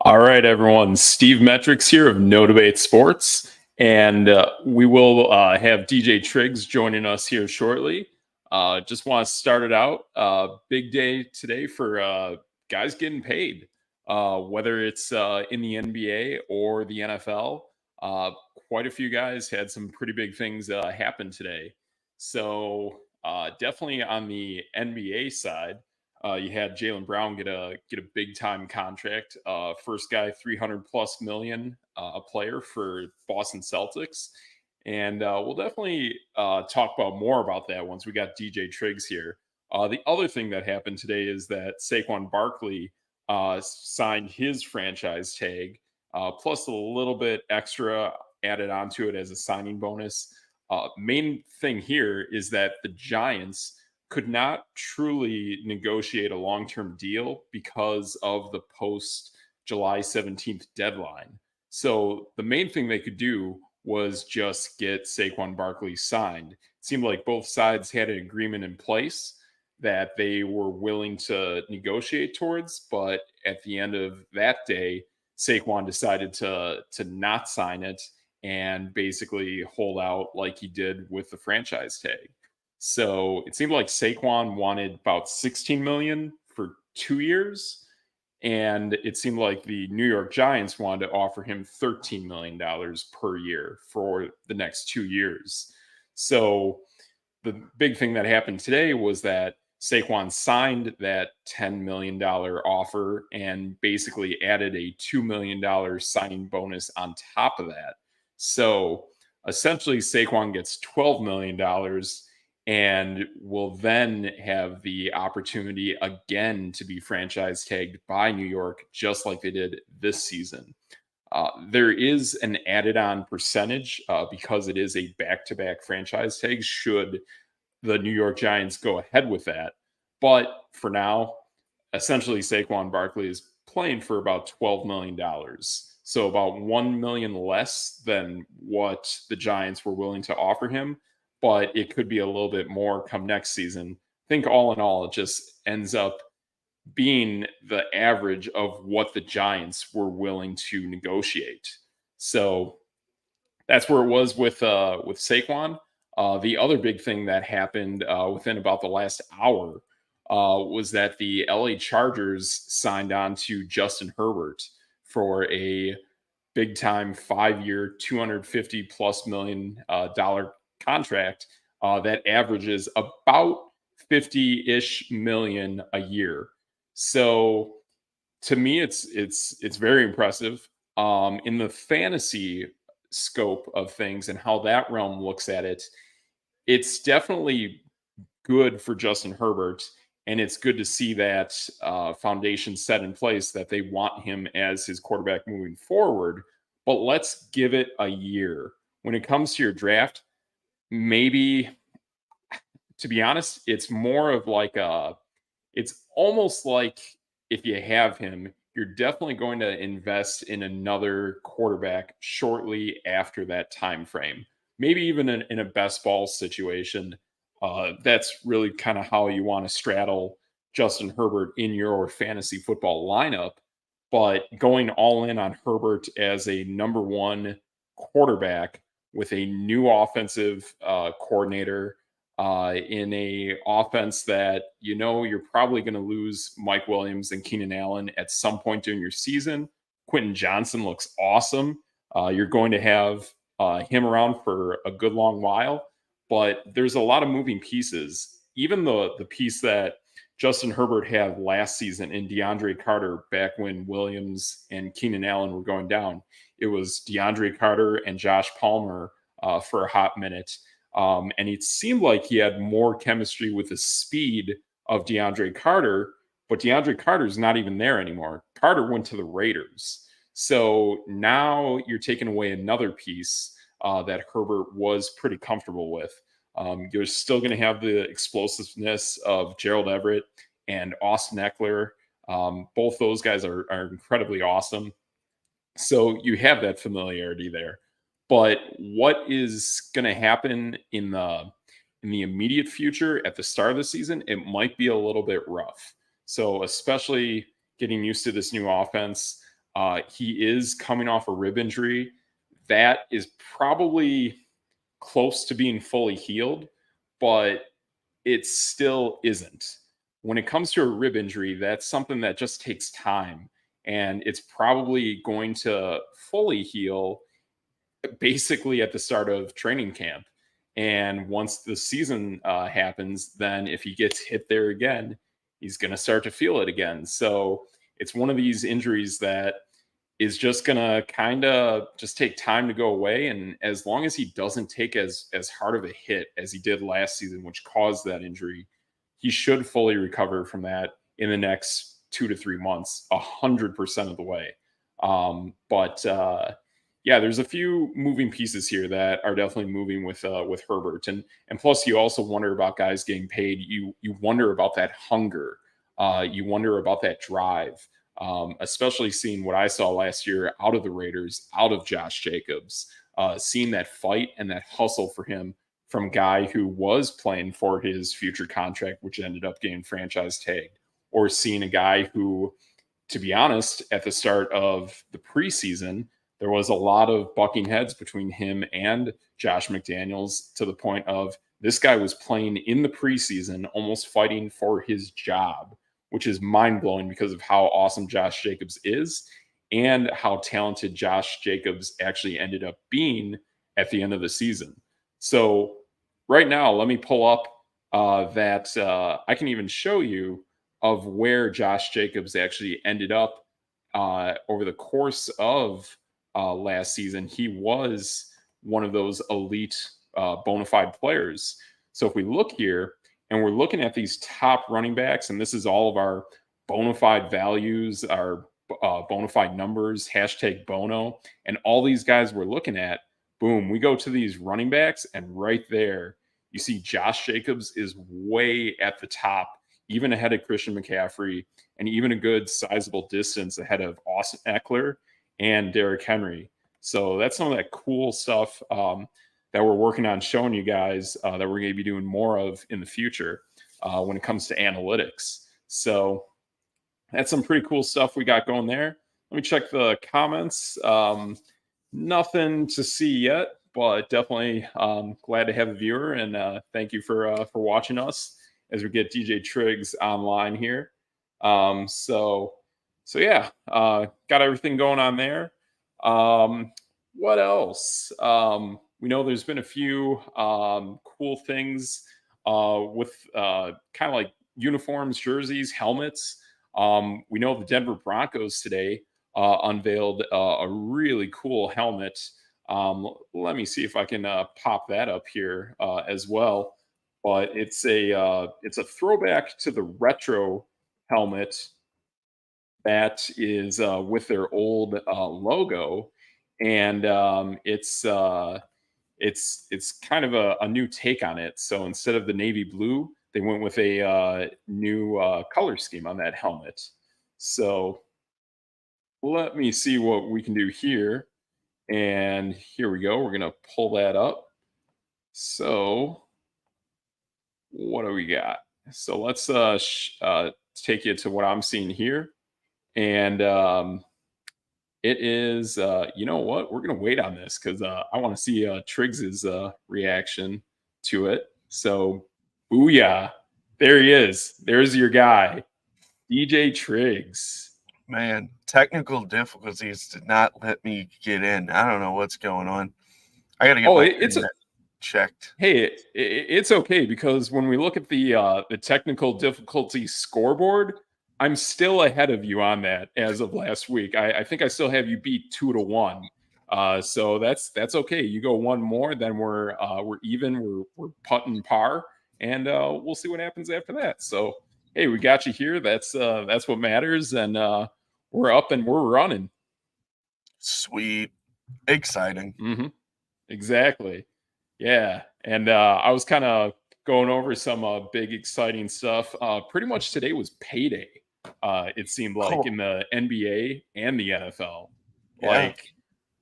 All right, everyone. Steve Metrics here of Db8 Sports, and we will have DJ Triggs joining us here shortly. Just want to start it out. Big day today for guys getting paid, whether it's in the NBA or the NFL. Uh, Quite a few guys had some pretty big things happen today. So definitely on the NBA side. You had Jaylen Brown get a big time contract. First guy, 300 plus million, a player for Boston Celtics, and we'll definitely talk about more about that once we got DJ Triggs here. The other thing that happened today is that Saquon Barkley signed his franchise tag, plus a little bit extra added onto it as a signing bonus. Main thing here is that the Giants could not truly negotiate a long-term deal because of the post July 17th deadline. So the main thing they could do was just get Saquon Barkley signed. It seemed like both sides had an agreement in place that they were willing to negotiate towards, but at the end of that day, Saquon decided to not sign it and basically hold out like he did with the franchise tag. So it seemed like Saquon wanted about 16 million for 2 years, and it seemed like the New York Giants wanted to offer him $13 million per year for the next 2 years. So the big thing that happened today was that Saquon signed that $10 million offer and basically added a $2 million signing bonus on top of that. So essentially, Saquon gets $12 million and will then have the opportunity again to be franchise tagged by New York, just like they did this season. There is an added on percentage because it is a back-to-back franchise tag should the New York Giants go ahead with that. But for now, essentially Saquon Barkley is playing for about $12 million. So about $1 million less than what the Giants were willing to offer him, but it could be a little bit more come next season. I think all in all, it just ends up being the average of what the Giants were willing to negotiate. So that's where it was with Saquon. The other big thing that happened within about the last hour was that the LA Chargers signed on to Justin Herbert for a big time 5-year, 250 plus million dollar contract that averages about 50-ish million a year. So to me, it's very impressive. In the fantasy scope of things and how that realm looks at it, it's definitely good for Justin Herbert, and it's good to see that foundation set in place that they want him as his quarterback moving forward. But let's give it a year. When it comes to your draft, maybe, to be honest, it's more of like it's almost like if you have him, you're definitely going to invest in another quarterback shortly after that time frame. Maybe even in a best ball situation. That's really kind of how you want to straddle Justin Herbert in your fantasy football lineup. But going all in on Herbert as a number one quarterback with a new offensive coordinator in a offense that you're probably going to lose Mike Williams and Keenan Allen at some point during your season. Quentin Johnson looks awesome. You're going to have him around for a good long while, but there's a lot of moving pieces. Even the piece that Justin Herbert had last season in DeAndre Carter back when Williams and Keenan Allen were going down, it was DeAndre Carter and Josh Palmer for a hot minute. And it seemed like he had more chemistry with the speed of DeAndre Carter, but DeAndre Carter's not even there anymore. Carter went to the Raiders. So now you're taking away another piece that Herbert was pretty comfortable with. You're still going to have the explosiveness of Gerald Everett and Austin Eckler. Both those guys are incredibly awesome. So you have that familiarity there. But what is going to happen in the immediate future at the start of the season, it might be a little bit rough. So especially getting used to this new offense, He is coming off a rib injury that is probably close to being fully healed, but it still isn't. When it comes to a rib injury, that's something that just takes time, and it's probably going to fully heal basically at the start of training camp. And once the season happens, then if he gets hit there again, he's going to start to feel it again. So it's one of these injuries that is just going to kind of just take time to go away. And as long as he doesn't take as hard of a hit as he did last season, which caused that injury, he should fully recover from that in the next 2 to 3 months, 100% of the way. Yeah, there's a few moving pieces here that are definitely moving with Herbert, and plus you also wonder about guys getting paid. You wonder about that hunger, you wonder about that drive, especially seeing what I saw last year out of the Raiders, out of Josh Jacobs, seeing that fight and that hustle for him from a guy who was playing for his future contract, which ended up getting franchise tagged, or seeing a guy who, to be honest, at the start of the preseason, there was a lot of bucking heads between him and Josh McDaniels, to the point of this guy was playing in the preseason, almost fighting for his job, which is mind-blowing because of how awesome Josh Jacobs is and how talented Josh Jacobs actually ended up being at the end of the season. So right now, let me pull up that I can even show you of where Josh Jacobs actually ended up over the course of last season. He was one of those elite bona fide players. So if we look here and we're looking at these top running backs, and this is all of our bona fide values, our bona fide numbers, hashtag Bono, and all these guys we're looking at, boom, we go to these running backs, and right there, you see Josh Jacobs is way at the top, even ahead of Christian McCaffrey, and even a good sizable distance ahead of Austin Eckler and Derrick Henry. So that's some of that cool stuff that we're working on showing you guys that we're going to be doing more of in the future when it comes to analytics. So that's some pretty cool stuff we got going there. Let me check the comments. Nothing to see yet, but definitely glad to have a viewer, and thank you for watching us as we get DJ Triggs online here. So yeah, got everything going on there. What else? We know there's been a few cool things with kind of like uniforms, jerseys, helmets. We know the Denver Broncos today unveiled a really cool helmet. Let me see if I can pop that up here as well. But it's a throwback to the retro helmet that is with their old logo, and it's kind of a new take on it. So instead of the navy blue, they went with a new color scheme on that helmet. So let me see what we can do here. And here we go. We're going to pull that up. So what do we got? So let's take you to what I'm seeing here. And it is, you know what? We're going to wait on this because I want to see Triggs's reaction to it. So, booyah. There he is. There's your guy, DJ Triggs. Man, technical difficulties did not let me get in. I don't know what's going on. I got to get internet checked. Hey, it's okay, because when we look at the technical difficulty scoreboard, I'm still ahead of you on that as of last week. I think I still have you beat 2-1. So that's okay. You go one more, then we're even. We're putting par, and we'll see what happens after that. So hey, we got you here. That's what matters, and we're up and we're running. Sweet, exciting. Mm-hmm. Exactly. Yeah, and I was kind of going over some big exciting stuff. Pretty much today was payday. It seemed like in the NBA and the NFL. Yeah. Like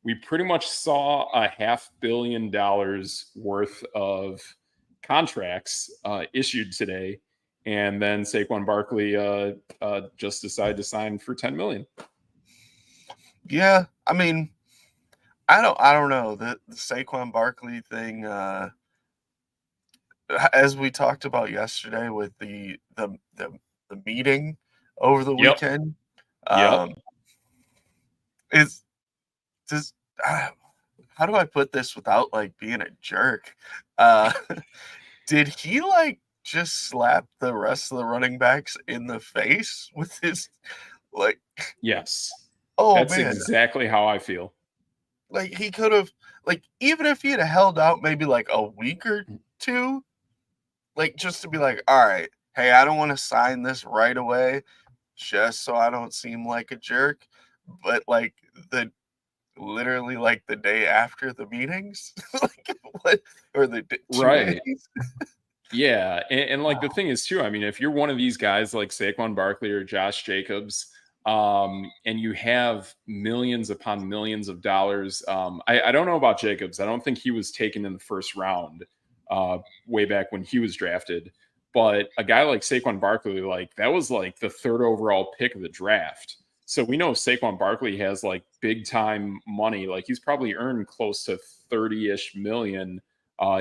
we pretty much saw $500 million worth of contracts issued today, and then Saquon Barkley just decided to sign for $10 million. Yeah, I mean, I don't know the Saquon Barkley thing. As we talked about yesterday with the meeting over the Yep. weekend, Yep. is just how do I put this without like being a jerk? Uh, did he like just slap the rest of the running backs in the face with his like? Yes. Oh That's man, exactly how I feel. like he could have like even if he had held out maybe like a week or two, like just to be like, all right, hey, I don't want to sign this right away just so I don't seem like a jerk. But like the literally like the day after the meetings, like what or the 2 days. Right. Yeah, and like the thing is too, I mean, if you're one of these guys like Saquon Barkley or Josh Jacobs, and you have millions upon millions of dollars, I don't know about Jacobs. I don't think he was taken in the first round, way back when he was drafted. But a guy like Saquon Barkley, like that was like the third overall pick of the draft. So we know Saquon Barkley has like big time money. Like he's probably earned close to 30-ish million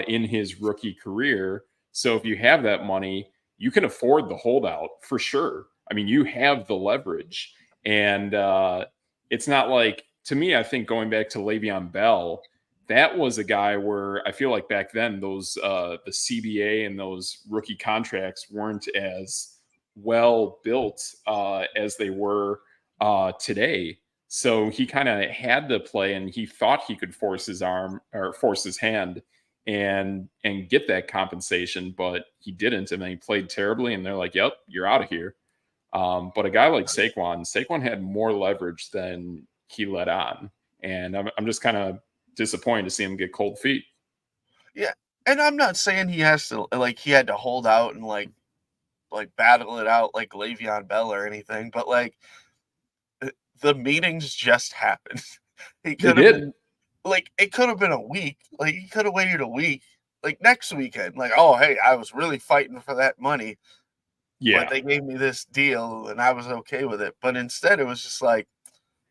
in his rookie career. So if you have that money, you can afford the holdout for sure. I mean, you have the leverage. And it's not like, to me, I think going back to Le'Veon Bell, that was a guy where I feel like back then those the CBA and those rookie contracts weren't as well built as they were today. So he kind of had to play, and he thought he could force his arm or force his hand and get that compensation, but he didn't, and then he played terribly. And they're like, "Yep, you're out of here." But a guy like Saquon had more leverage than he let on, and I'm just kind of disappointed to see him get cold feet. Yeah, and I'm not saying he has to like he had to hold out and like battle it out like Le'Veon Bell or anything, but like the meetings just happened. He They could have did, been like it could have been a week. Like he could have waited a week. Like next weekend, like, oh hey, I was really fighting for that money, but yeah, they gave me this deal and I was okay with it. But instead it was just like,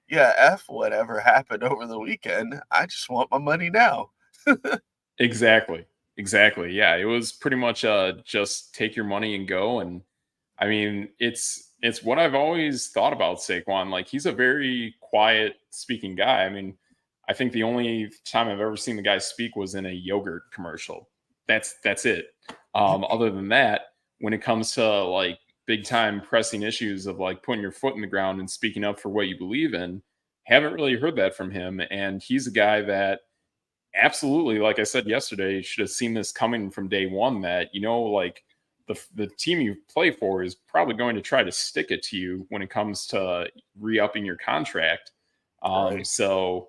yeah, F whatever happened over the weekend. I just want my money now. exactly, exactly. Yeah, it was pretty much just take your money and go. And I mean, it's what I've always thought about Saquon. Like he's a very quiet speaking guy. I mean, I think the only time I've ever seen the guy speak was in a yogurt commercial. That's it. Other than that, when it comes to like big time pressing issues of like putting your foot in the ground and speaking up for what you believe in, haven't really heard that from him. And he's a guy that absolutely, like I said yesterday, should have seen this coming from day one. That like the team you play for is probably going to try to stick it to you when it comes to re-upping your contract. Right. So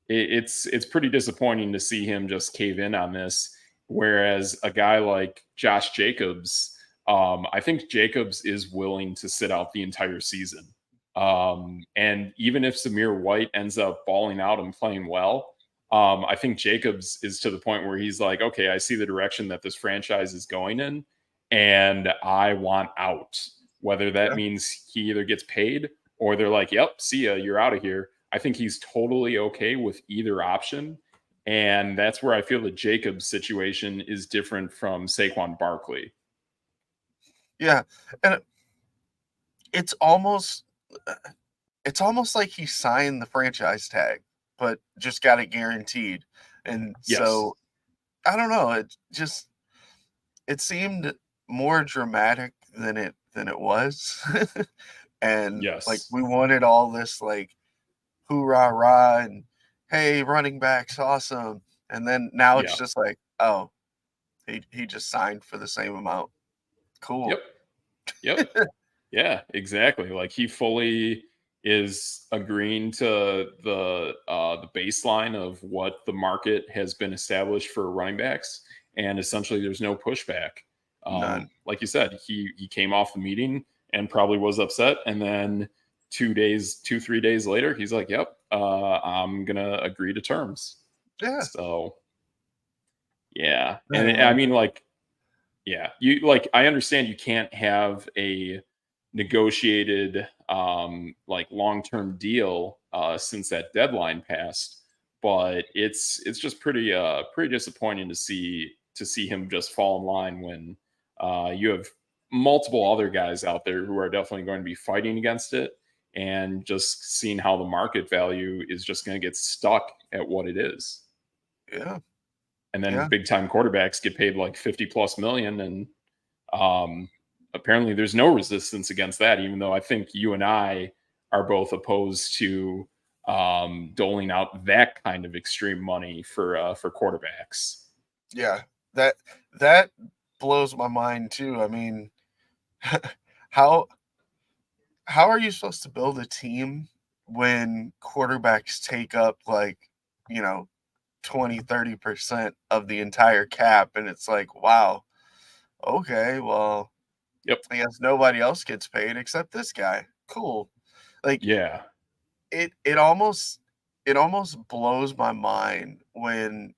it's pretty disappointing to see him just cave in on this. Whereas a guy like Josh Jacobs, I think Jacobs is willing to sit out the entire season. And even if Samir White ends up balling out and playing well, I think Jacobs is to the point where he's like, okay, I see the direction that this franchise is going in, and I want out. Whether that Yeah. means he either gets paid or they're like, yep, see ya, you're out of here. I think he's totally okay with either option. And that's where I feel the Jacobs situation is different from Saquon Barkley. Yeah. And it's almost uh, it's almost like he signed the franchise tag, but just got it guaranteed. And Yes. so I don't know, it seemed more dramatic than it was. And like Yes. we wanted all this like hoorah rah and hey, running backs awesome. And then now it's Yeah. just like, oh, he just signed for the same amount. Yep. Cool. Yep. Yeah, exactly. Like he fully is agreeing to the baseline of what the market has been established for running backs, and essentially there's no pushback. None. Like you said, he came off the meeting and probably was upset, and then 2 3 days later, he's like, "Yep, I'm gonna agree to terms." Yeah. So yeah, and I Man. mean, like, yeah, you like I understand you can't have a negotiated like long-term deal since that deadline passed. But it's just pretty disappointing to see him just fall in line when you have multiple other guys out there who are definitely going to be fighting against it, and just seeing how the market value is just going to get stuck at what it is. Yeah. And then Yeah. big time quarterbacks get paid like 50 plus million. And apparently there's no resistance against that, even though I think you and I are both opposed to doling out that kind of extreme money for quarterbacks. Yeah. That blows my mind too. I mean, how are you supposed to build a team when quarterbacks take up like, you know, 20-30% of the entire cap? And it's like, wow, okay, well, Yep. I guess nobody else gets paid except this guy. Cool. Like Yeah. it almost blows my mind when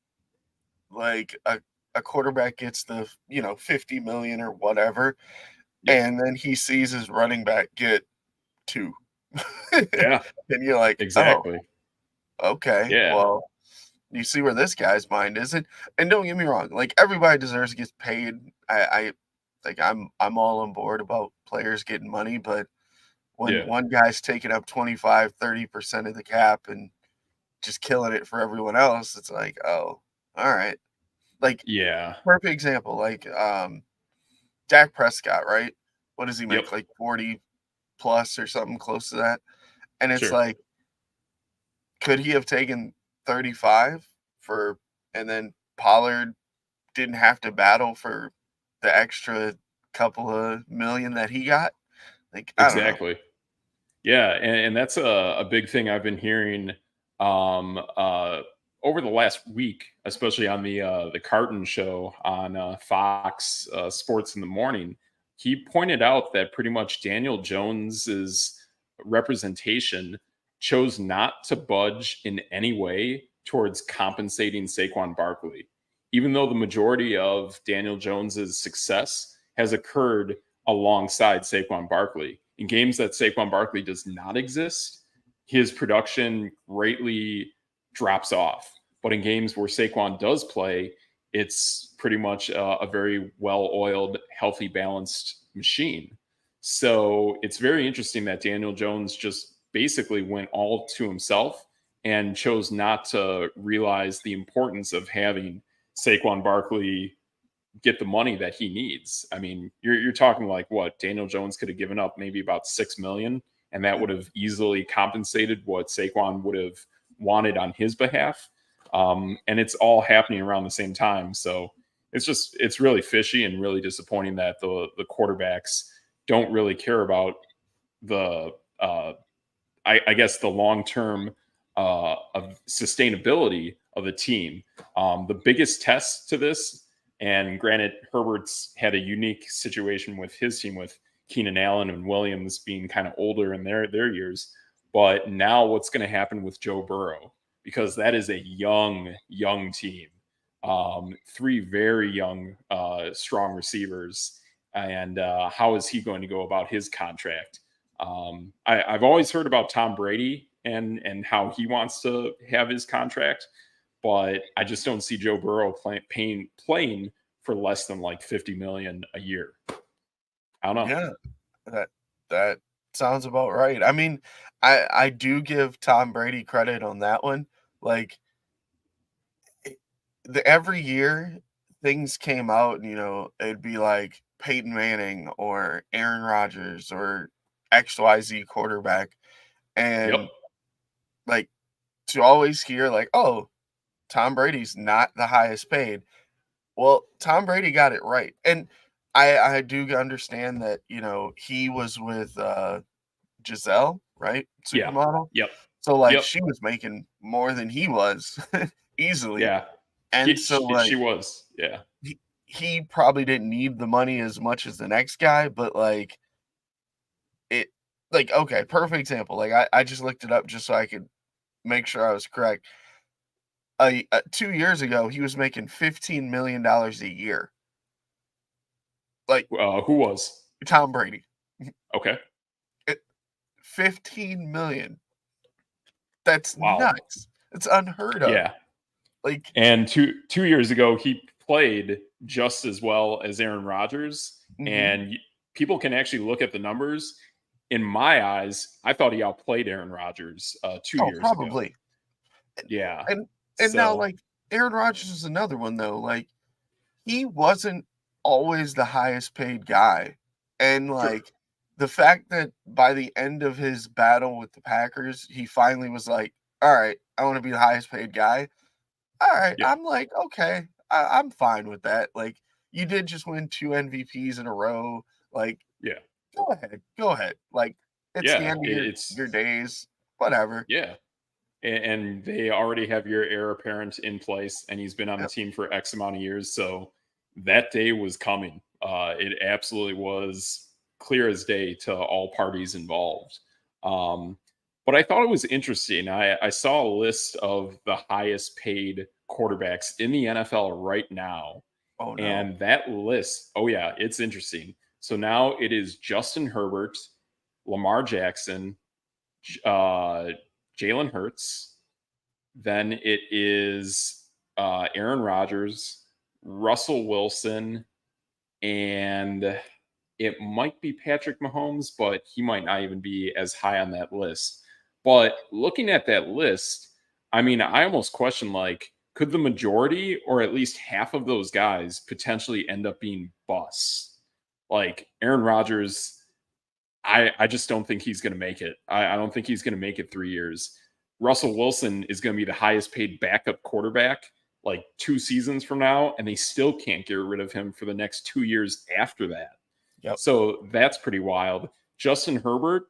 like a quarterback gets the 50 million or whatever, Yep. and then he sees his running back get 2. Yeah. And you're like, oh, Exactly. okay, Yeah. well, you see where this guy's mind is. And don't get me wrong, like everybody deserves to get paid. I like I'm all on board about players getting money, but when Yeah. one guy's taking up 25-30% of the cap and just killing it for everyone else, it's like, oh, all right. Like Yeah. perfect example, like Dak Prescott, right? What does he Yep. make? Like 40 plus or something close to that. And it's Sure. like, could he have taken 35 for, and then Pollard didn't have to battle for the extra couple of million that he got? Like, I don't know. Exactly. Yeah, and that's a big thing I've been hearing um, uh, over the last week, especially on the Carton show on Fox Sports in the morning. He pointed out that pretty much Daniel Jones's representation chose not to budge in any way towards compensating Saquon Barkley, even though the majority of Daniel Jones's success has occurred alongside Saquon Barkley. In games that Saquon Barkley does not exist, his production greatly drops off. But in games where Saquon does play, it's pretty much a very well-oiled, healthy, balanced machine. So it's very interesting that Daniel Jones just basically went all to himself and chose not to realize the importance of having Saquon Barkley get the money that he needs. I mean, you're talking like what Daniel Jones could have given up maybe about 6 million, and that would have easily compensated what Saquon would have wanted on his behalf. And it's all happening around the same time. So it's really fishy and really disappointing that the quarterbacks don't really care about the I guess the long term of sustainability of the team. The biggest test to this, and granted, Herbert's had a unique situation with his team with Keenan Allen and Williams being kind of older in their years. But now what's going to happen with Joe Burrow? Because that is a young team. 3 very young, strong receivers. And how is he going to go about his contract? I've always heard about Tom Brady and how he wants to have his contract, but I just don't see Joe Burrow playing for less than like 50 million a year. I don't know. Yeah, that sounds about right. I mean, I do give Tom Brady credit on that one. Like every year things came out, and it'd be like Peyton Manning or Aaron Rodgers or XYZ quarterback, Yep. and like to always hear like, oh, Tom Brady's not the highest paid. Well, Tom Brady got it right. And I do understand that, he was with Giselle, right? Yeah. Supermodel. Yep. So like Yep. she was making more than he was easily. Yeah. And so She like was. Yeah. he probably didn't need the money as much as the next guy, but like it like okay, perfect example. Like I just looked it up just so I could make sure I was correct. 2 years ago, he was making $15 million a year. Like Who was? Tom Brady. Okay. 15 million. That's Wow. nuts. It's unheard of. Yeah. Like, And two years ago, he played just as well as Aaron Rodgers. mhm. And people can actually look at the numbers. In my eyes, I thought he outplayed Aaron Rodgers 2 Oh, years ago. probably. Yeah. And now, So, like, Aaron Rodgers is another one though. Like, he wasn't always the highest paid guy. And sure. like the fact that by the end of his battle with the Packers, he finally was like, all right, I want to be the highest paid guy. All right. Yeah. I'm like, okay, I'm fine with that. Like, you did just win 2 MVPs in a row. Like, Yeah. go ahead. Go ahead. Like, it's the Yeah. end of your It's, days. Whatever. yeah. And they already have your heir apparent in place, and he's been on the Yep. team for X amount of years. So that day was coming. It absolutely was clear as day to all parties involved. Um, but I thought it was interesting. I saw a list of the highest paid quarterbacks in the NFL right now. Oh no. And that list, oh, yeah, it's interesting. So now it is Justin Herbert, Lamar Jackson, uh, Jalen Hurts. Then it is Aaron Rodgers, Russell Wilson, and it might be Patrick Mahomes, but he might not even be as high on that list. But looking at that list, I mean, I almost question like, could the majority or at least half of those guys potentially end up being busts? Like Aaron Rodgers, I just don't think he's going to make it. I don't think he's going to make it 3 years. Russell Wilson is going to be the highest paid backup quarterback like 2 seasons from now, and they still can't get rid of him for the next 2 years after that. Yep. So that's pretty wild. Justin Herbert,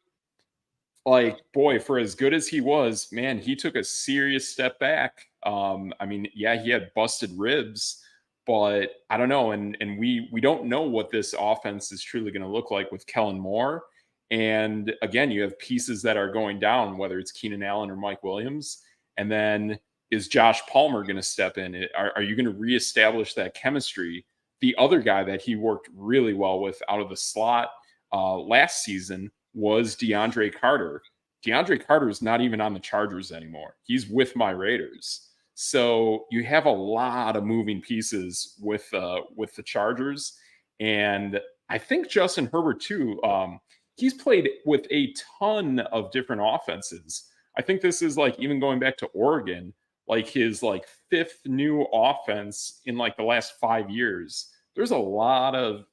like, boy, for as good as he was, man, he took a serious step back. I mean, yeah, he had busted ribs, but I don't know. And we don't know what this offense is truly going to look like with Kellen Moore. And again, you have pieces that are going down, whether it's Keenan Allen or Mike Williams. And then is Josh Palmer going to step in? Are you going to reestablish that chemistry? The other guy that he worked really well with out of the slot last season was DeAndre Carter. DeAndre Carter is not even on the Chargers anymore. He's with my Raiders. So you have a lot of moving pieces with the Chargers, and I think Justin Herbert too. He's played with a ton of different offenses. I think this is like even going back to Oregon, like his like fifth new offense in like the last 5 years. There's a lot of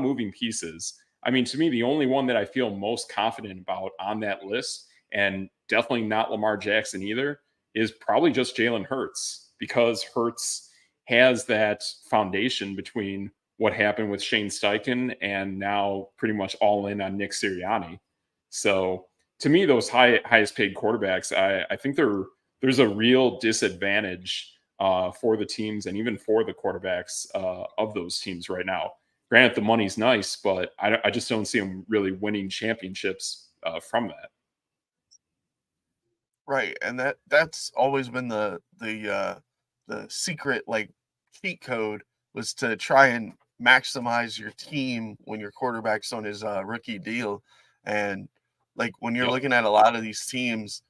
moving pieces. I mean, to me, the only one that I feel most confident about on that list, and definitely not Lamar Jackson either, is probably just Jalen Hurts, because Hurts has that foundation between what happened with Shane Steichen and now pretty much all in on Nick Sirianni. So to me, those highest paid quarterbacks, I think there's a real disadvantage for the teams and even for the quarterbacks of those teams right now. Granted, the money's nice, but I just don't see them really winning championships from that. Right, and that's always been the secret, like, cheat code, was to try and maximize your team when your quarterback's on his rookie deal. And like when you're Yep. looking at a lot of these teams,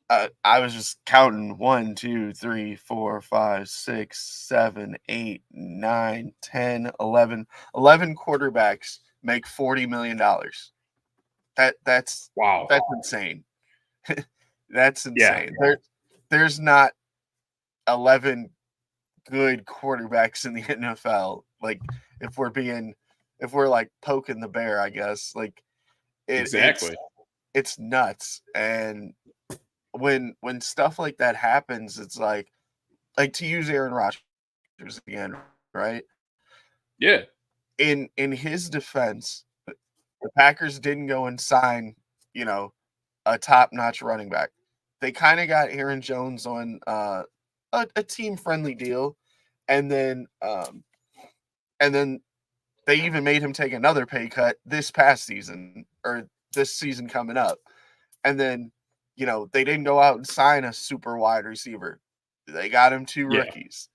I was just counting 1, 2, 3, 4, 5, 6, 7, 8, 9, 10, 11. 11 quarterbacks make $40 million. That's Wow. that's insane. That's Yeah. insane. There's not 11 good quarterbacks in the NFL. Like, if we're like poking the bear, I guess. Like, it, it's Exactly. it's nuts. And when stuff like that happens, it's like to use Aaron Rodgers again, right? Yeah. In his defense, the Packers didn't go and sign, you know, a top-notch running back. They kind of got Aaron Jones on a team-friendly deal, and then they even made him take another pay cut this past season, or this season coming up. And then, they didn't go out and sign a super wide receiver. They got him 2 Yeah. rookies.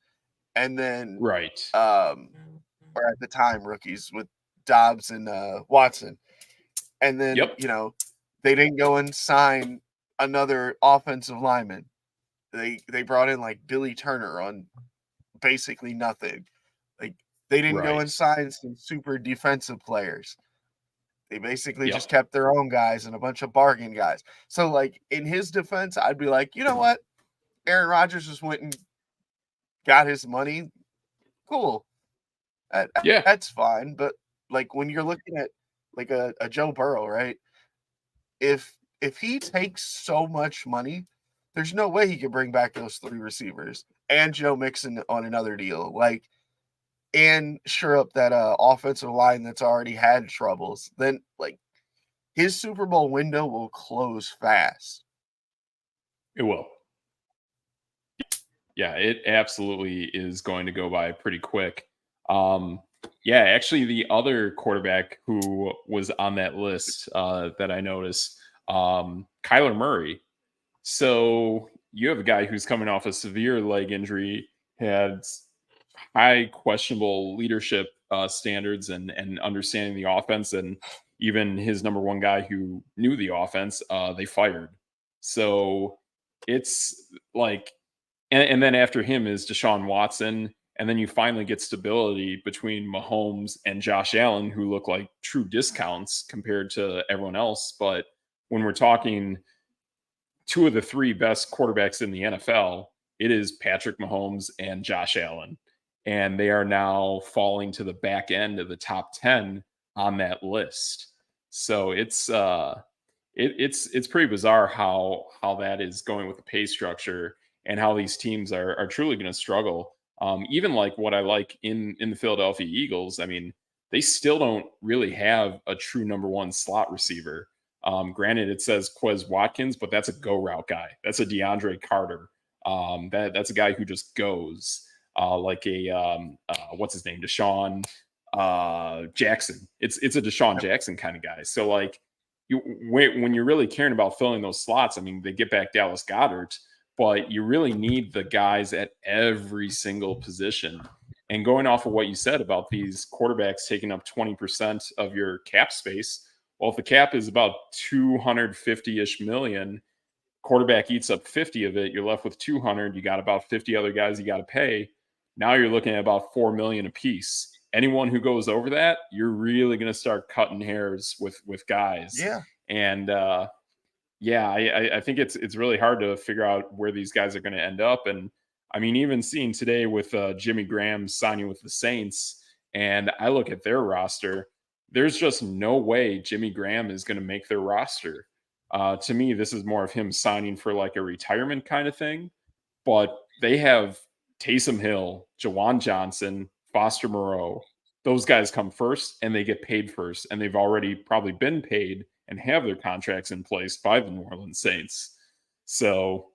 And then, Right. or at the time, rookies with Dobbs and Watson. And then, Yep. they didn't go and sign another offensive lineman. They brought in like Billy Turner on basically nothing. Like they didn't go and Right. sign some super defensive players. They basically Yep. just kept their own guys and a bunch of bargain guys. So like in his defense, I'd be like, you know what? Aaron Rodgers just went and got his money. Cool. Yeah. That's fine. But like when you're looking at like a Joe Burrow, right? If he takes so much money, there's no way he can bring back those three receivers and Joe Mixon on another deal. Like and sure up that offensive line that's already had troubles. Then like his Super Bowl window will close fast. It will. Yeah, it absolutely is going to go by pretty quick. Um, yeah, actually, the other quarterback who was on that list that I noticed, Kyler Murray. So you have a guy who's coming off a severe leg injury, had high questionable leadership standards and understanding the offense, and even his number one guy who knew the offense, they fired. So it's like and then after him is Deshaun Watson. And then you finally get stability between Mahomes and Josh Allen, who look like true discounts compared to everyone else. But when we're talking two of the three best quarterbacks in the NFL, it is Patrick Mahomes and Josh Allen. And they are now falling to the back end of the top 10 on that list. So it's pretty bizarre how that is going with the pay structure and how these teams are truly going to struggle. Even like what I like in the Philadelphia Eagles, I mean, they still don't really have a true number one slot receiver. Granted, it says Quez Watkins, but that's a go route guy. That's a DeAndre Carter. That's a guy who just goes like a what's his name, Deshaun Jackson. It's a Deshaun Jackson kind of guy. So like when you're really caring about filling those slots, I mean, they get back Dallas Goddard, but you really need the guys at every single position. And going off of what you said about these quarterbacks taking up 20% of your cap space, well, if the cap is about 250-ish million, quarterback eats up 50 of it, you're left with 200. You got about 50 other guys you got to pay. Now you're looking at about 4 million a piece. Anyone who goes over that, you're really going to start cutting hairs with guys. Yeah. And yeah, I think it's really hard to figure out where these guys are going to end up. And I mean, even seeing today with Jimmy Graham signing with the Saints, and I look at their roster, there's just no way Jimmy Graham is going to make their roster. To me, this is more of him signing for like a retirement kind of thing. But they have Taysom Hill, Jawan Johnson, Foster Moreau. Those guys come first and they get paid first. And they've already probably been paid and have their contracts in place by the New Orleans Saints. So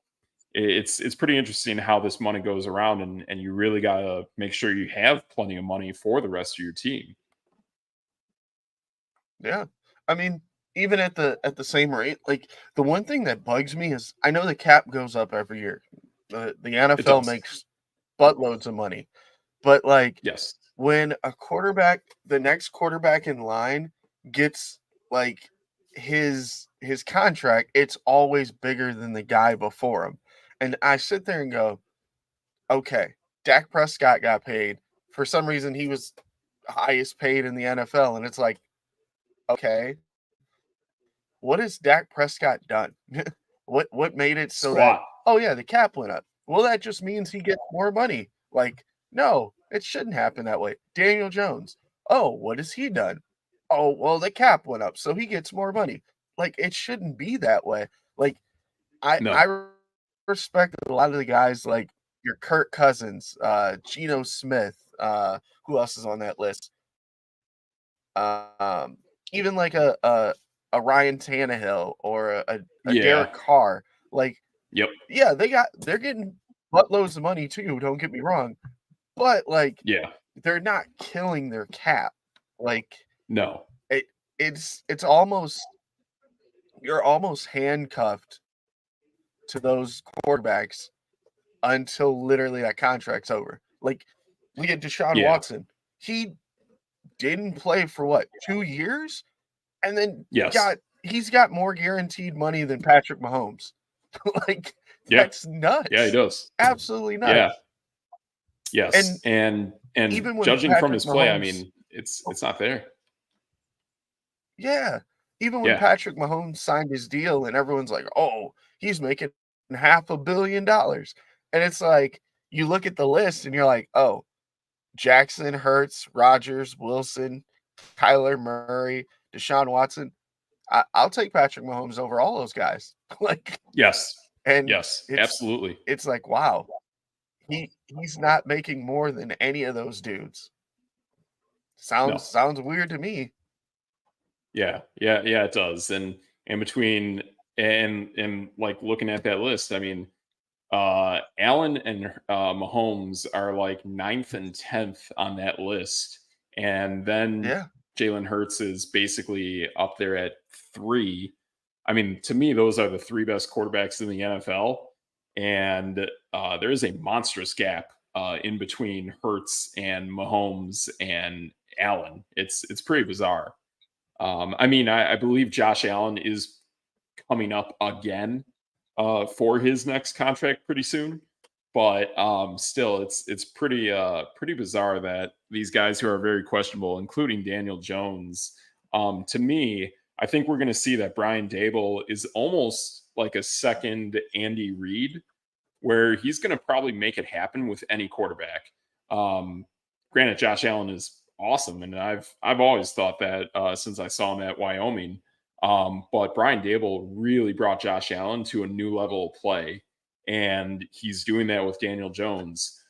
it's pretty interesting how this money goes around, and you really got to make sure you have plenty of money for the rest of your team. Yeah. I mean, even at the same rate, like the one thing that bugs me is I know the cap goes up every year. The It NFL does. makes buttloads of money. But like Yes. when a quarterback, the next quarterback in line gets like his contract, it's always bigger than the guy before him. And I sit there and go, okay, Dak Prescott got paid. For some reason he was highest paid in the NFL. And it's like, okay, what has Dak Prescott done? What made it so that, Squat. oh yeah, the cap went up? Well, that just means he gets more money. Like, no, it shouldn't happen that way. Daniel Jones. Oh, what has he done? Oh, well, the cap went up, so he gets more money. Like, it shouldn't be that way. Like, I No. respect a lot of the guys like your Kirk Cousins, Geno Smith, who else is on that list? Um, even like a Ryan Tannehill or a Yeah. Derek Carr. Like, Yep. yeah, they're getting buttloads of money too, don't get me wrong. But like Yeah. they're not killing their cap. Like No. it it's almost you're almost handcuffed to those quarterbacks until literally that contract's over. Like look at Deshaun Yeah. Watson. He didn't play for what, 2 years? And then Yes. he's got more guaranteed money than Patrick Mahomes. Like, Yeah. that's Yeah, he nuts. does. Absolutely Yeah. nuts. Yes. And And even when judging from Patrick his play, I Mahomes, mean, it's not there. yeah, even when Yeah. Patrick Mahomes signed his deal and everyone's like, "Oh, he's making $500 million." And it's like, you look at the list and you're like, "Oh, Jackson, Hurts, Rodgers, Wilson, Kyler Murray, Deshaun Watson. I'll take Patrick Mahomes over all those guys." Like, Yes. and Yes. it's Absolutely. it's like, wow, he's not making more than any of those dudes. No. Sounds weird to me. Yeah. Yeah. Yeah, it does. And between and like looking at that list, I mean, Allen and Mahomes are like ninth and 10th on that list. And then Yeah, Jalen Hurts is basically up there at 3. I mean, to me, those are the 3 best quarterbacks in the NFL. And there is a monstrous gap in between Hurts and Mahomes and Allen. It's pretty bizarre. I mean, I believe Josh Allen is coming up again for his next contract pretty soon. But still, it's pretty bizarre that these guys who are very questionable, including Daniel Jones, to me, I think we're going to see that Brian Dable is almost like a second Andy Reid, where he's going to probably make it happen with any quarterback. Granted, Josh Allen is awesome, and I've always thought that since I saw him at Wyoming. But Brian Dable really brought Josh Allen to a new level of play, and he's doing that with Daniel Jones.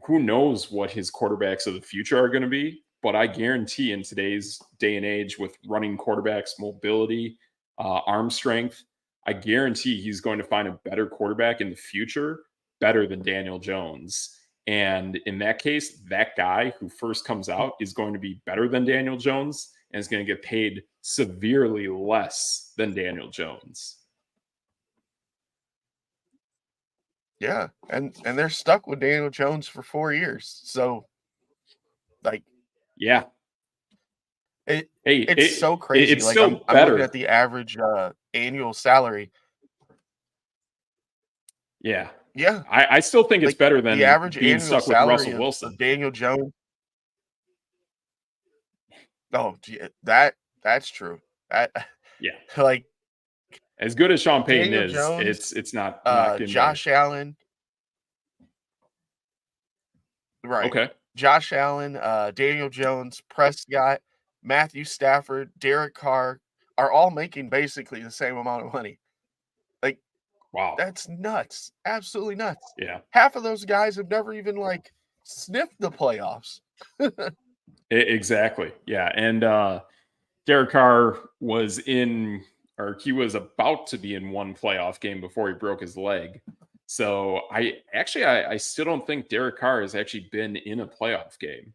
Who knows what his quarterbacks of the future are going to be? But I guarantee in today's day and age, with running quarterbacks, mobility, arm strength, I guarantee he's going to find a better quarterback in the future, better than Daniel Jones. And in that case, that guy who first comes out is going to be better than Daniel Jones and is going to get paid severely less than Daniel Jones. yeah, and they're stuck with Daniel Jones for 4 years. So, like, Yeah. it Hey, it's so crazy. it's Like, still I'm looking better. at the average annual salary. Yeah. Yeah, I still think it's like better the than average being annual stuck with salary Russell of Wilson. Daniel Jones. Oh, that's true. That Yeah. like As good as Sean Payton Daniel is, Jones, it's not getting better. Josh Allen, right? Okay. Josh Allen, Daniel Jones, Prescott, Matthew Stafford, Derek Carr are all making basically the same amount of money. Like, Wow. that's nuts. Absolutely nuts. Yeah. Half of those guys have never even like sniffed the playoffs. Exactly. Yeah. And Derek Carr was in, or he was about to be in one playoff game before he broke his leg. So I still don't think Derek Carr has actually been in a playoff game.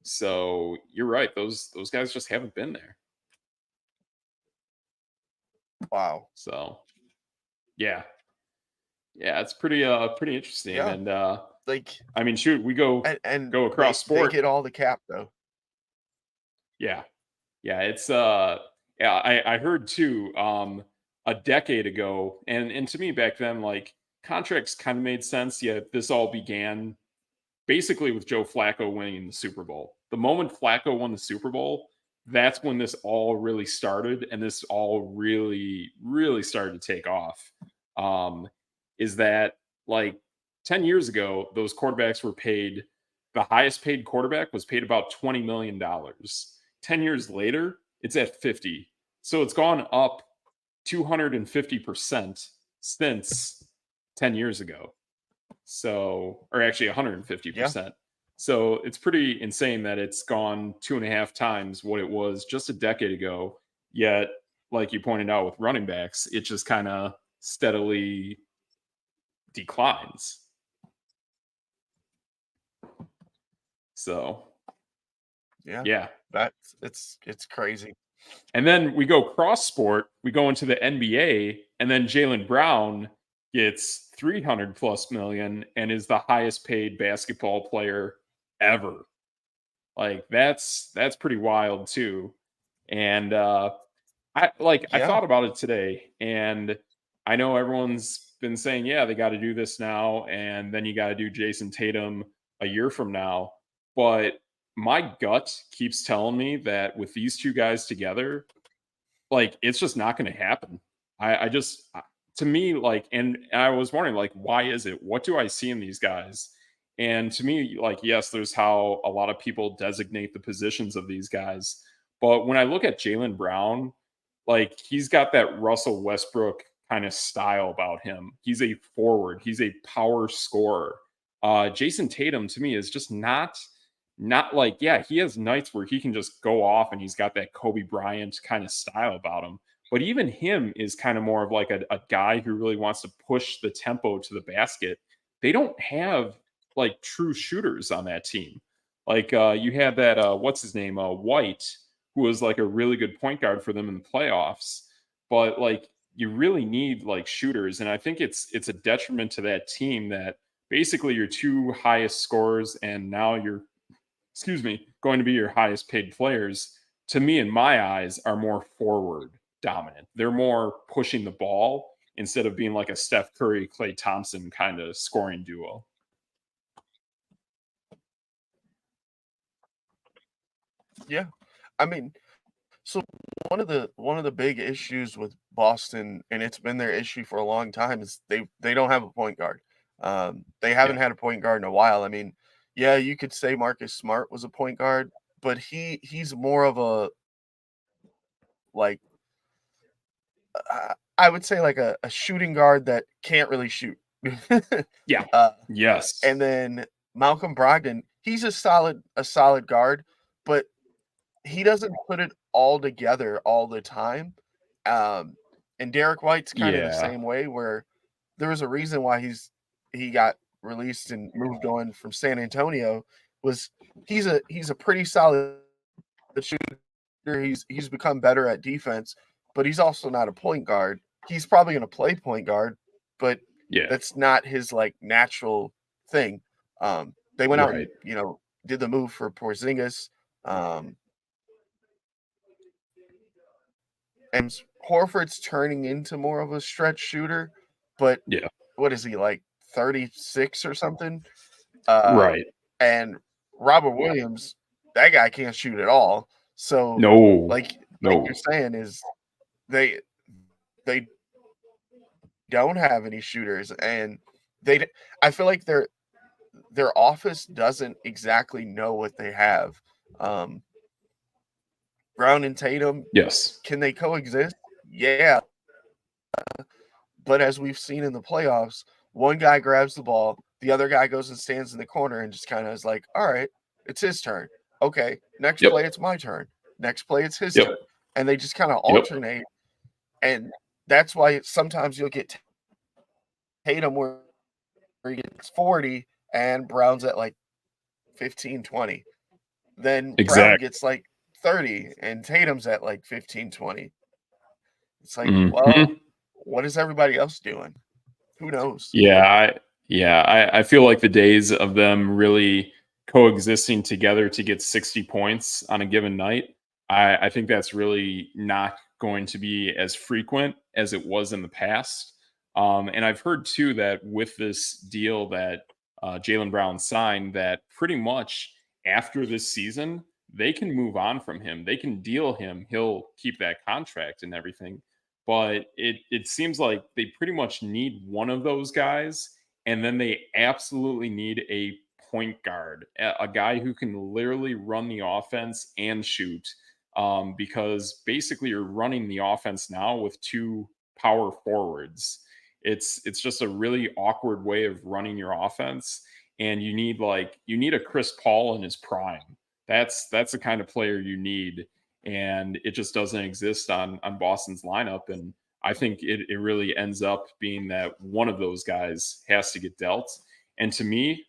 So you're right; those guys just haven't been there. Wow. So yeah, yeah, it's pretty interesting. Yeah. And Like, I mean, shoot, we go and go they across they sport. get all the cap though. Yeah, yeah, it's yeah, I heard too a decade ago, and to me back then, like contracts kind of made sense. Yet this all began basically with Joe Flacco winning the Super Bowl. The moment Flacco won the Super Bowl, that's when this all really started, and this all really started to take off. Um, is that like 10 years ago, those quarterbacks were paid, the highest paid quarterback was paid about $20 million. 10 years later, it's at 50. So it's gone up 250% since 10 years ago. So, or actually Yeah. 150%. So it's pretty insane that it's gone 2.5 times what it was just a decade ago. Yet, like you pointed out with running backs, it just kind of steadily declines. So, Yeah. yeah. That's it's crazy. And then we go cross sport, we go into the NBA, and then Jaylen Brown gets 300 plus million and is the highest paid basketball player ever. Like that's pretty wild too. And I Yeah. thought about it today, and I know everyone's been saying, yeah, they got to do this now, and then you got to do Jason Tatum a year from now. But my gut keeps telling me that with these two guys together, like it's just not going to happen. I just to me like, and I was wondering like, why is it? What do I see in these guys? And to me, like, yes, there's how a lot of people designate the positions of these guys, but when I look at Jaylen Brown, like he's got that Russell Westbrook kind of style about him. He's a forward. He's a power scorer. Jason Tatum to me is just not like, yeah, he has nights where he can just go off and he's got that Kobe Bryant kind of style about him. But even him is kind of more of like a guy who really wants to push the tempo to the basket. They don't have like true shooters on that team. Like you had that what's his name, White, who was like a really good point guard for them in the playoffs. But like you really need like shooters, and I think it's a detriment to that team that basically your two highest scorers and now your going to be your highest paid players, to me, in my eyes, are more forward dominant. They're more pushing the ball instead of being like a Steph Curry, Klay Thompson kind of scoring duo. Yeah. I mean, so one of the big issues with Boston, and it's been their issue for a long time, is they don't have a point guard. They Yeah. haven't had a point guard in a while. I mean, yeah, you could say Marcus Smart was a point guard, but he's more of a like I would say like a shooting guard that can't really shoot. Yeah. uh, Yes. and then Malcolm Brogdon, he's a solid guard, but he doesn't put it all together all the time. Um, and Derek White's kind of the Yeah. same way, where there was a reason why he got released and moved on from San Antonio. Was he's a pretty solid shooter. He's become better at defense, but he's also not a point guard. He's probably going to play point guard, but Yeah. that's not his like natural thing. They went out and Right. did the move for Porzingis. Um, and Horford's turning into more of a stretch shooter, but Yeah. what is he like 36 or something? Uh, Right. and Robert Williams, that guy can't shoot at all. So, No. like No. you're saying, is they they don't have any shooters, and I feel like their office doesn't exactly know what they have. Um, Brown and Tatum, Yes. can they coexist? Yeah, but as we've seen in the playoffs, one guy grabs the ball, the other guy goes and stands in the corner and just kind of is like, all right, it's his turn. Okay, next Yep. play, it's my turn. Next play, it's his Yep. turn. And they just kind of Yep. alternate. And that's why sometimes you'll get Tatum where he gets 40 and Brown's at like 15, 20. Then Brown Exactly. gets like 30 and Tatum's at like 15, 20. It's like, well, Mhm. what is everybody else doing? Who knows? I feel like the days of them really coexisting together to get 60 points on a given night, I think that's really not going to be as frequent as it was in the past. And I've heard too that with this deal that Jaylen Brown signed, that pretty much after this season, they can move on from him. They can deal him. He'll keep that contract and everything, but it seems like they pretty much need one of those guys, and then they absolutely need a point guard, a guy who can literally run the offense and shoot. Because basically you're running the offense now with two power forwards. It's just a really awkward way of running your offense, and you need a Chris Paul in his prime. That's the kind of player you need, and it just doesn't exist on Boston's lineup. And I think it really ends up being that one of those guys has to get dealt. And to me,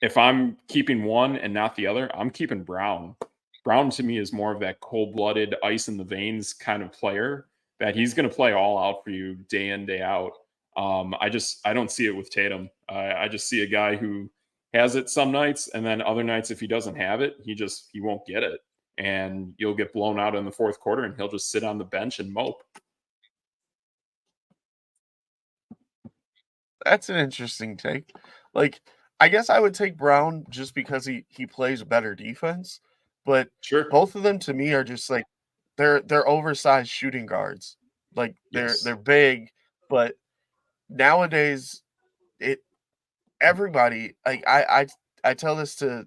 if I'm keeping one and not the other, I'm keeping Brown. Brown to me is more of that cold-blooded, ice in the veins kind of player that he's going to play all out for you day in day out. I don't see it with Tatum. I just see a guy who has it some nights, and then other nights if he doesn't have it, he won't get it. and you'll get blown out in the fourth quarter, and he'll just sit on the bench and mope. That's an interesting take. Like, I guess I would take Brown just because he plays better defense, but Sure. both of them to me are just like they're oversized shooting guards. Like they're Yes. big, but nowadays it everybody like I tell this to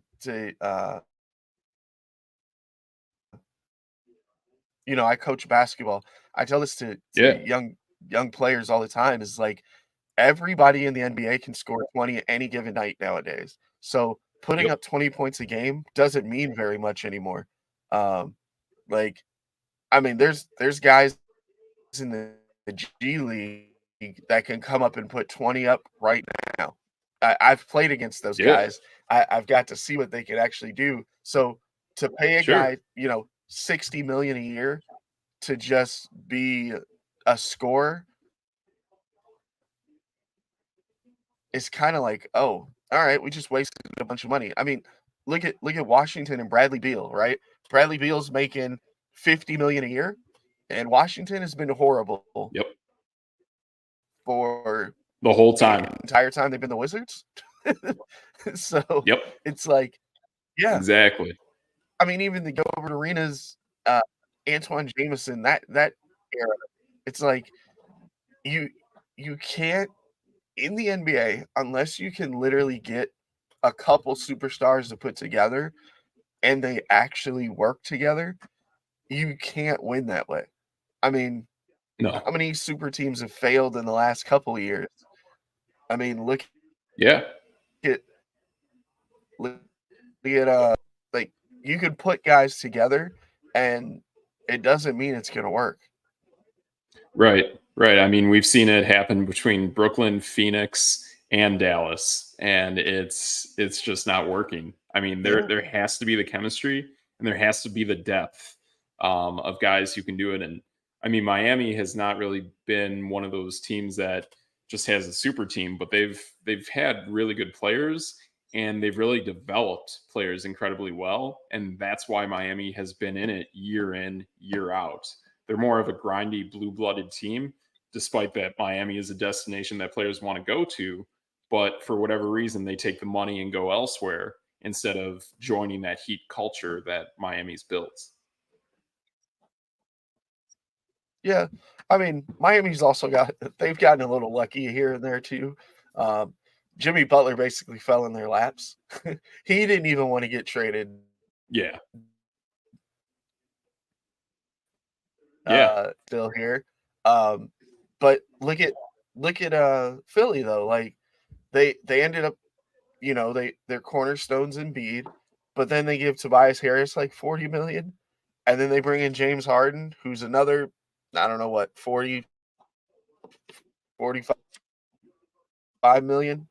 I coach basketball. I tell this to Yeah. young players all the time is like everybody in the NBA can score 20 any given night nowadays. So putting Yep. up 20 points a game doesn't mean very much anymore. Um, like, I mean, there's guys in the G League that can come up and put 20 up right now. I've played against those Yeah. guys. I've got to see what they can actually do. So to pay a Sure. guy, 60 million a year to just be a scorer it's kinda like, "Oh, alright, we just wasted a bunch of money." I mean, look at Washington and Bradley Beal, right? Bradley Beal's making 50 million a year, and Washington has been horrible Yep. for The whole the time. entire time they've been the Wizards. So, Yep. it's like yeah, Exactly. I mean, even the Gilbert Arenas, uh, Antoine Jameson, that era, it's like you you can't in the NBA, unless you can literally get a couple superstars to put together and they actually work together, you can't win that way. I mean, No. how many super teams have failed in the last couple of years? I mean, Yeah. at look at like you could put guys together and it doesn't mean it's gonna work. Right, right. I mean, we've seen it happen between Brooklyn, Phoenix, and Dallas, and it's just not working. I mean, Yeah. there has to be the chemistry and there has to be the depth of guys who can do it. And I mean, Miami has not really been one of those teams that just has a super team, but they've had really good players and they've really developed players incredibly well, and that's why Miami has been in, year out. They're more of a grindy, blue blooded team, despite that Miami is a destination that players want to go to. But for whatever reason, they take the money and go elsewhere instead of joining that Heat culture that Miami's built. Yeah. I mean, Miami's also got they've gotten a little lucky here and there too. Um, Jimmy Butler basically fell in their laps. He didn't even want to get traded Yeah. Yeah. still here. Um, but look at Philly though. Like they ended up, their cornerstones in Bede, but then they give Tobias Harris like 40 million, and then they bring in James Harden, who's another, I don't know what, 40, 45 million.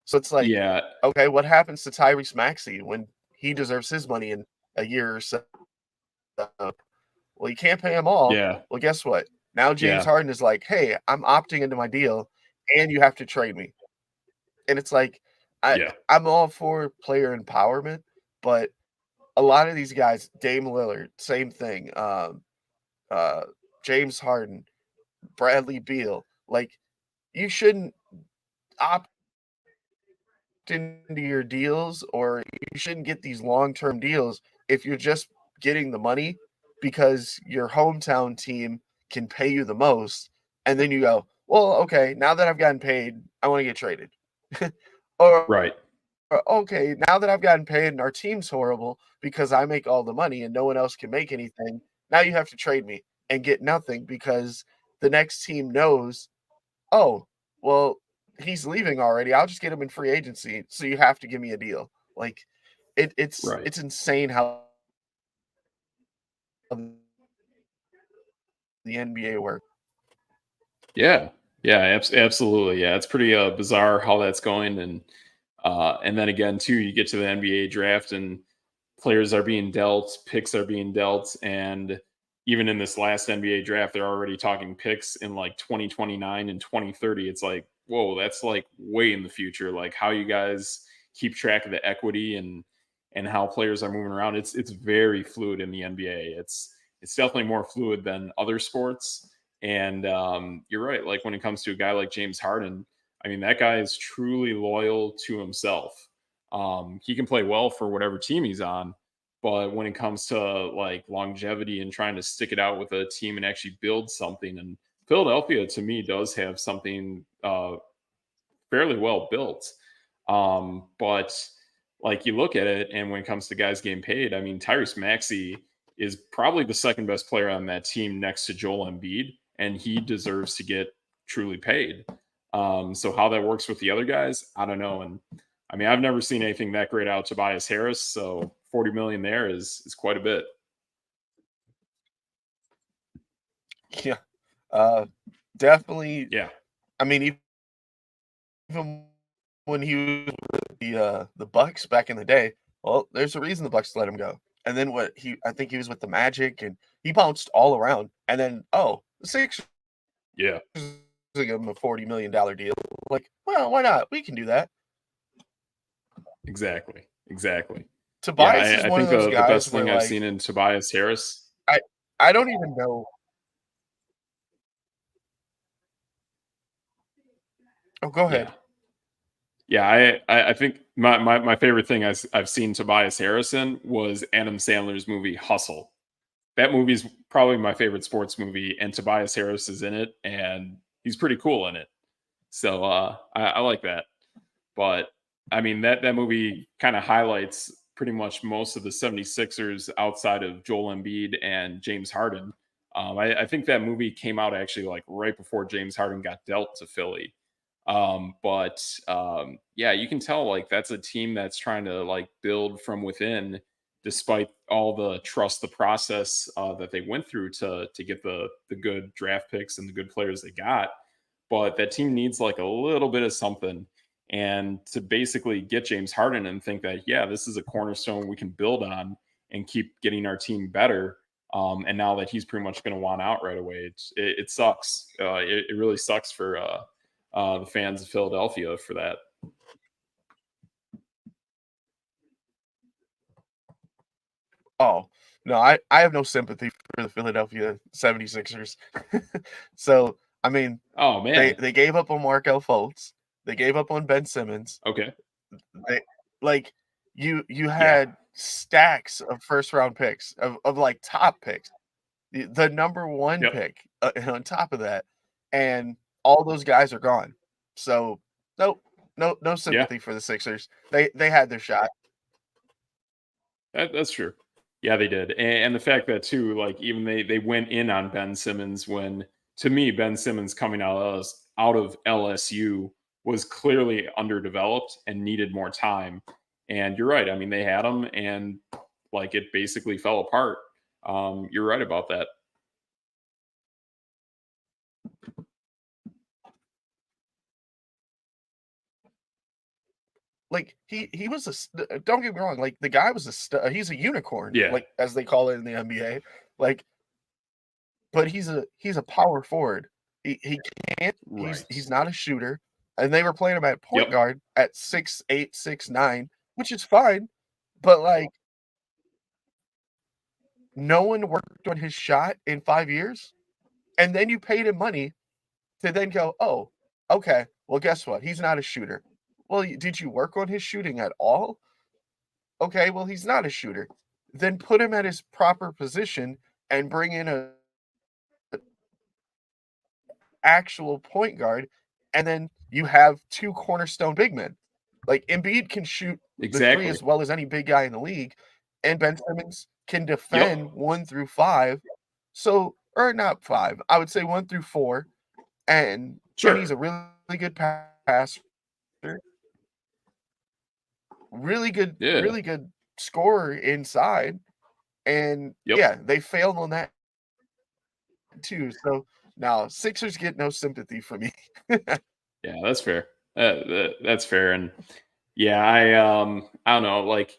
So it's like, Yeah. okay, what happens to Tyrese Maxey when he deserves his money in a year or so? Well, you can't pay them all. Yeah. Well, guess what? Now James Yeah. Harden is like, "Hey, I'm opting into my deal, and you have to trade me." And it's like, I Yeah. I'm all for player empowerment, but a lot of these guys, Dame Lillard, same thing. Uh, James Harden, Bradley Beal, like you shouldn't opt into your deals, or you shouldn't get these long-term deals if you're just getting the money because your hometown team can pay you the most, and then you go, "Well, okay, now that I've gotten paid, I wanna get traded." Or, Right. "Okay, now that I've gotten paid and our team's horrible because I make all the money and no one else can make anything, now you have to trade me and get nothing because the next team knows, 'Oh, well, he's leaving already. I'll just get him in free agency, so you have to give me a deal.'" Like, it's Right. it's insane how the NBA works. Yeah. Yeah. Absolutely. Yeah. It's pretty bizarre how that's going. And then again, too, you get to the NBA draft and players are being dealt, picks are being dealt, and even in this last NBA draft, they're already talking picks in like 2029 and 2030. It's like, whoa, that's like way in the future. Like how you guys keep track of the equity and and how players are moving around. It's very fluid in the NBA. It's definitely more fluid than other sports. And you're right. Like when it comes to a guy like James Harden, I mean, that guy is truly loyal to himself. He can play well for whatever team he's on, but when it comes to like longevity and trying to stick it out with a team and actually build something, and Philadelphia to me does have something fairly well built. But like you look at it, and when it comes to guys getting paid, I mean, Tyrese Maxey is probably the second best player on that team next to Joel Embiid, and he deserves to get truly paid. So how that works with the other guys, I don't know. And I mean, I've never seen anything that great out of Tobias Harris. So 40 million there is quite a bit. Yeah, definitely. Yeah. I mean, even when he was with the Bucks back in the day, well, there's a reason the Bucks let him go. And then I think he was with the Magic, and he bounced all around. And then the Sixers Yeah. give him a $40 million deal. Like, well, why not? We can do that. Exactly. Tobias Yeah, is I one of think those the guys best where thing I've like seen in Tobias Harris. I don't even know. Oh, go ahead. Yeah. Yeah, I think my favorite thing I've seen Tobias Harrison was Adam Sandler's movie Hustle. That movie's probably my favorite sports movie, and Tobias Harris is in it, and he's pretty cool in it. So I like that. But I mean that movie kind of highlights pretty much most of the 76ers outside of Joel Embiid and James Harden. I think that movie came out actually like right before James Harden got dealt to Philly. But yeah, you can tell like that's a team that's trying to like build from within, despite all the trust the process that they went through to get the good draft picks and the good players they got. But that team needs like a little bit of something. And to basically get James Harden and think that, yeah, this is a cornerstone we can build on and keep getting our team better. And now that he's pretty much going to want out right away, it sucks. It really sucks for the fans of Philadelphia for that. Oh, no, I have no sympathy for the Philadelphia 76ers. So, I mean, Oh they man. they gave up on Markel Fultz. They gave up on Ben Simmons. Okay. They like you Yeah. had stacks of first round picks of like top picks. The number 1 Yep. pick on top of that, and all those guys are gone. So, nope, no Yeah. sympathy for the Sixers. They had their shot. That's true. Yeah, they did, and the fact that too, like even they went in on Ben Simmons when, to me, Ben Simmons coming out of LSU was clearly underdeveloped and needed more time. And you're right. I mean, they had him, and like it basically fell apart. You're right about that. Like, he was don't get me wrong, like, the guy was he's a unicorn, Yeah. like, as they call it in the NBA, like, but he's a power forward. He can't Right. he's not a shooter, and they were playing him at point Yep. guard at 6'8", 6'9", which is fine, but, like, no one worked on his shot in 5 years, and then you paid him money to then go, "Oh, okay, well, guess what? He's not a shooter." Well, did you work on his shooting at all? Okay, well, he's not a shooter. Then put him at his proper position and bring in a actual point guard, and then you have 2 cornerstone big men. Like, Embiid can shoot the 3 Exactly. as well as any big guy in the league, and Ben Simmons can Yep. defend 1 through 5. So, or not 5, I would say 1 through 4, and Sure. he's a really good passer, Yeah. really good scorer inside, and Yep. yeah, they failed on that too. So now Sixers get no sympathy from me. Yeah, that's fair. That's fair. And yeah, I don't know. Like,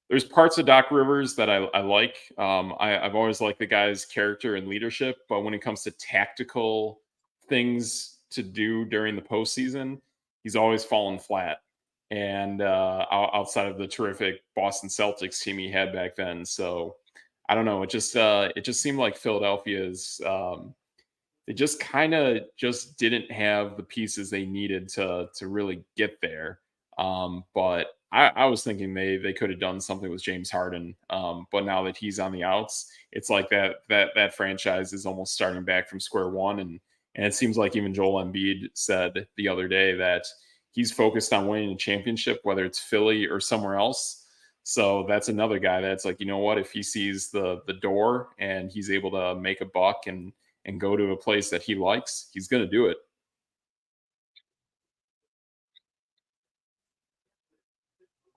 there's parts of Doc Rivers that I like. I've always liked the guy's character and leadership, but when it comes to tactical things to do during the postseason, he's always fallen flat. and outside of the terrific Boston Celtics team he had back then. So I don't know. It just seemed like Philadelphia's they just kind of just didn't have the pieces they needed to really get there. But I was thinking they could have done something with James Harden. But now that he's on the outs, it's like that franchise is almost starting back from square one. And it seems like even Joel Embiid said the other day that he's focused on winning a championship, whether it's Philly or somewhere else. So that's another guy that's like, you know what, if he sees the door and he's able to make a buck and go to a place that he likes, he's going to do it.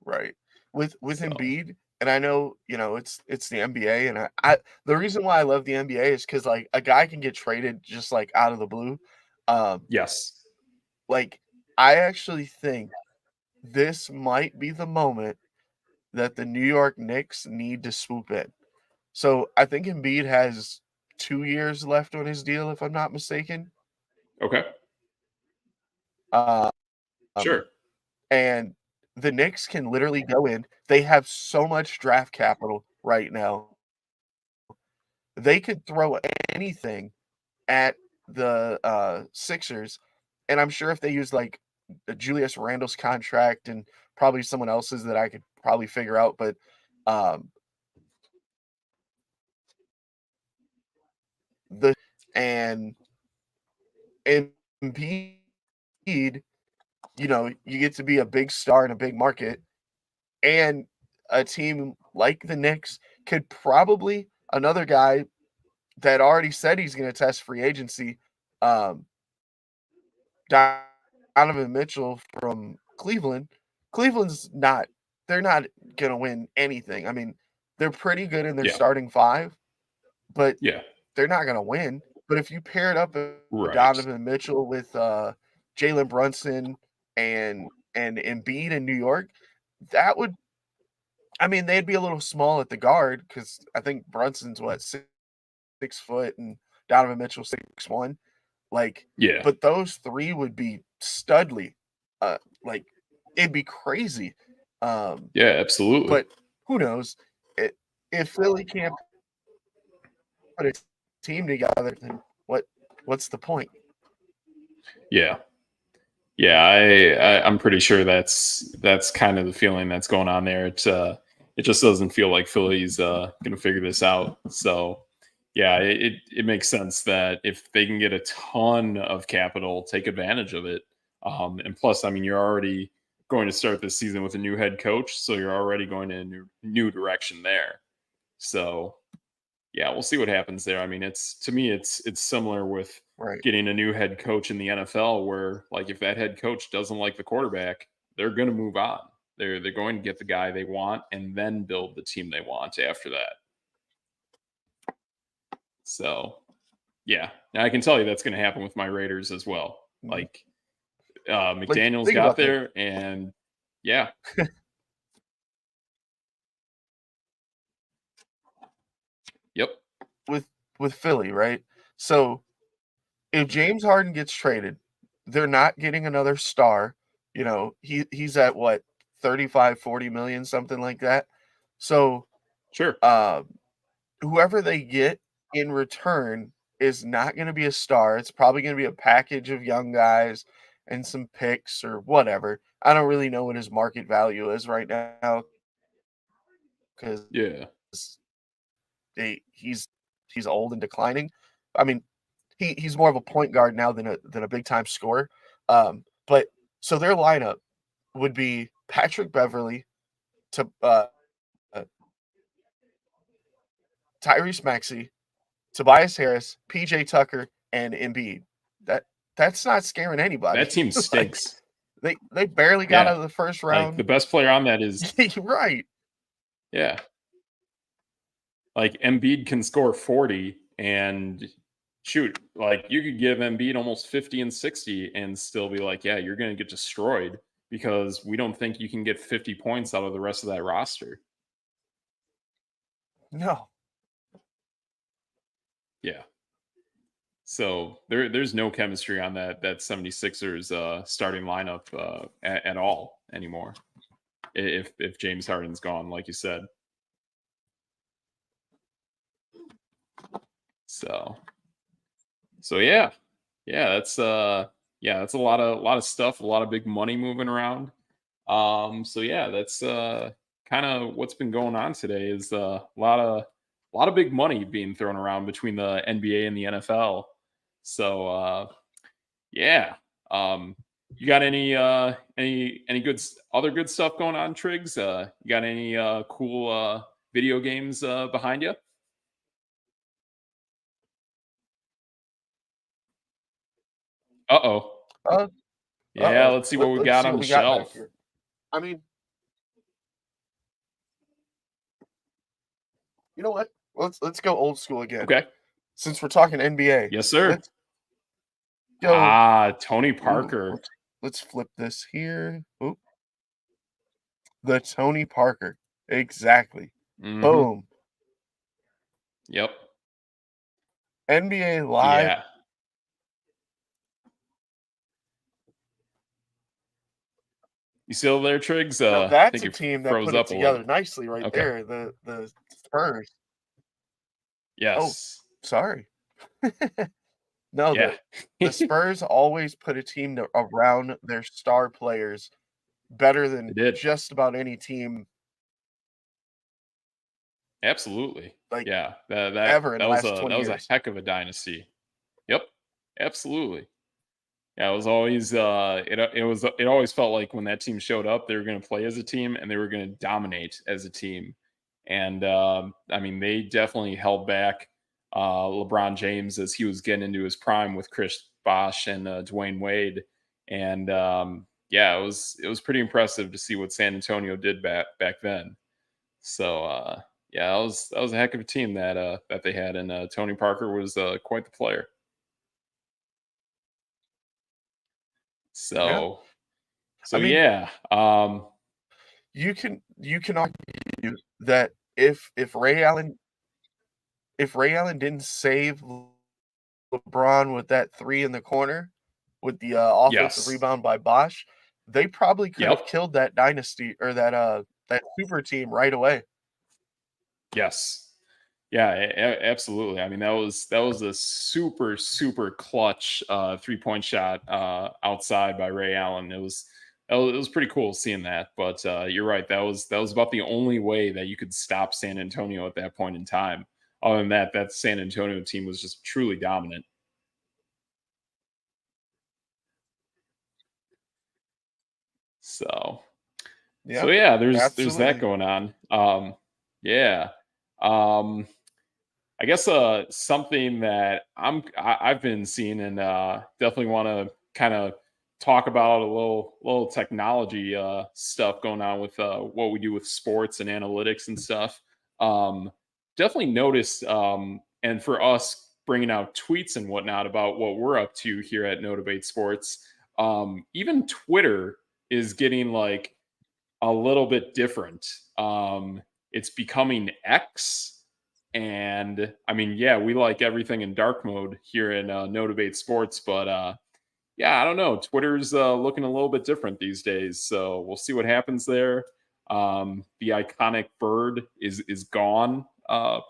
Right. With So, Embiid, and I know, it's the NBA, and I the reason why I love the NBA is because like, a guy can get traded just, like, out of the blue. Um, yes. like, I actually think this might be the moment that the New York Knicks need to swoop in. So, I think Embiid has 2 years left on his deal, if I'm not mistaken. Okay. Um, Sure. and the Knicks can literally go in. They have so much draft capital right now. They could throw anything at the, Sixers, and I'm sure if they use, like, Julius Randle's contract and probably someone else's that I could probably figure out, but, um, the and Embiid, you get to be a big star in a big market, and a team like the Knicks could probably another guy that already said he's gonna test free agency, um, Donovan Mitchell from Cleveland. Cleveland's not they're not gonna win anything. I mean, they're pretty good in their Yeah. starting 5, but Yeah. they're not gonna win. But if you paired up Right. Donovan Mitchell with, Jalen Brunson and Embiid in New York, that would I mean, they'd be a little small at the guard because I think Brunson's what, 6 foot and Donovan Mitchell 6'1". Like, Yeah. but those 3 would be studly. Like, it'd be crazy. Um, Yeah. Absolutely. but who knows? It if Philly can't put a team together, then what's the point? Yeah. Yeah. I'm pretty sure that's kind of the feeling that's going on there. It just doesn't feel like Philly's going to figure this out. So yeah, it makes sense that if they can get a ton of capital, take advantage of it. And plus, I mean, you're already going to start this season with a new head coach, so you're already going in a new direction there. So yeah, we'll see what happens there. I mean, it's to me, it's similar with Right. getting a new head coach in the NFL, where like if that head coach doesn't like the quarterback, they're going to move on. They're going to get the guy they want and then build the team they want after that. So yeah, now I can tell you that's going to happen with my Raiders as well. Mhm. Like Like, McDaniel's think got about this there, and yeah, yep, with with Philly, right? So, if James Harden gets traded, they're not getting another star. He's at what, 35, 40 million, something like that. So, sure, um whoever they get in return is not gonna be a star. It's probably gonna be a package of young guys and some picks or whatever. I don't really know what his market value is right now because yeah, he's old and declining. I mean, he's more of a point guard now than a big time scorer. But so their lineup would be Patrick Beverly to uh, Tyrese Maxey, Tobias Harris, PJ Tucker, and Embiid. That that's not scaring anybody. that team Like, stinks. they barely got Yeah, out of the first like the round. best player on that is Right. yeah, like Embiid can score 40 and shoot, like you could give Embiid almost 50 and 60 and still be like, yeah, you're going to get destroyed because we don't think you can get 50 points out of the rest of that roster. No. Yeah. So there's no chemistry on that 76ers starting lineup at all. anymore if James Harden's gone, like you said. So yeah, that's that's a lot of stuff, a lot of big money moving around. So yeah, that's kind of what's been going on today. Is a lot of big money being thrown around between the NBA and the NFL. So yeah, you got any good other good stuff going on, Triggs? You got any cool video games behind you? Uh-oh. Uh Yeah, oh. let's see what we Let's got see on what the we got back shelf. here. I mean, you know what? Let's go old school again. Okay. Since we're talking NBA, Yes, sir. let's go. Tony Ooh, Parker. let's flip this here. Ooh, the Tony Parker. Exactly. Mm-hmm. Boom. Yep. NBA Live. Yeah. You still there, Triggs? Now I that's think a you team that froze put it up a little. together nicely right Okay. there. The Spurs. Yes. Sorry. No, Yeah. the Spurs always put a team around their star players better They than did. just about any team Absolutely. like Yeah. ever in the last 20 that was a years. heck of a dynasty. Yep. Absolutely. Yeah, it was always it always felt like when that team showed up, they were going to play as a team and they were going to dominate as a team. And I mean, they definitely held back LeBron James as he was getting into his prime with Chris Bosh and Dwayne Wade. And yeah, it was pretty impressive to see what San Antonio did back then. So yeah, that was a heck of a team that they had, and Tony Parker was quite the player. Yeah. So I mean, yeah, you can argue that if Ray Allen didn't save LeBron with that three in the corner with the offensive yes, rebound by Bosch, they probably could yep, have killed that dynasty or that super team right away. yes, yeah, absolutely. I mean, that was a super clutch 3 point shot outside by Ray Allen. It was pretty cool seeing that. But you're right, that was about the only way that you could stop San Antonio at that point in time. Other than that, that San Antonio team was just truly dominant. So Yeah, yeah, there's that absolutely. going on. Yeah. Um I guess something that I've been seeing and definitely want to kind of talk about a little technology stuff going on with what we do with sports and analytics and stuff. Um, Definitely noticed, and for us bringing out tweets and whatnot about what we're up to here at No Debate Sports. Even Twitter is getting like a little bit different. It's becoming X, and I mean, yeah, we like everything in dark mode here in No Debate Sports, but yeah, I don't know. Twitter's looking a little bit different these days, so we'll see what happens there. The iconic bird is gone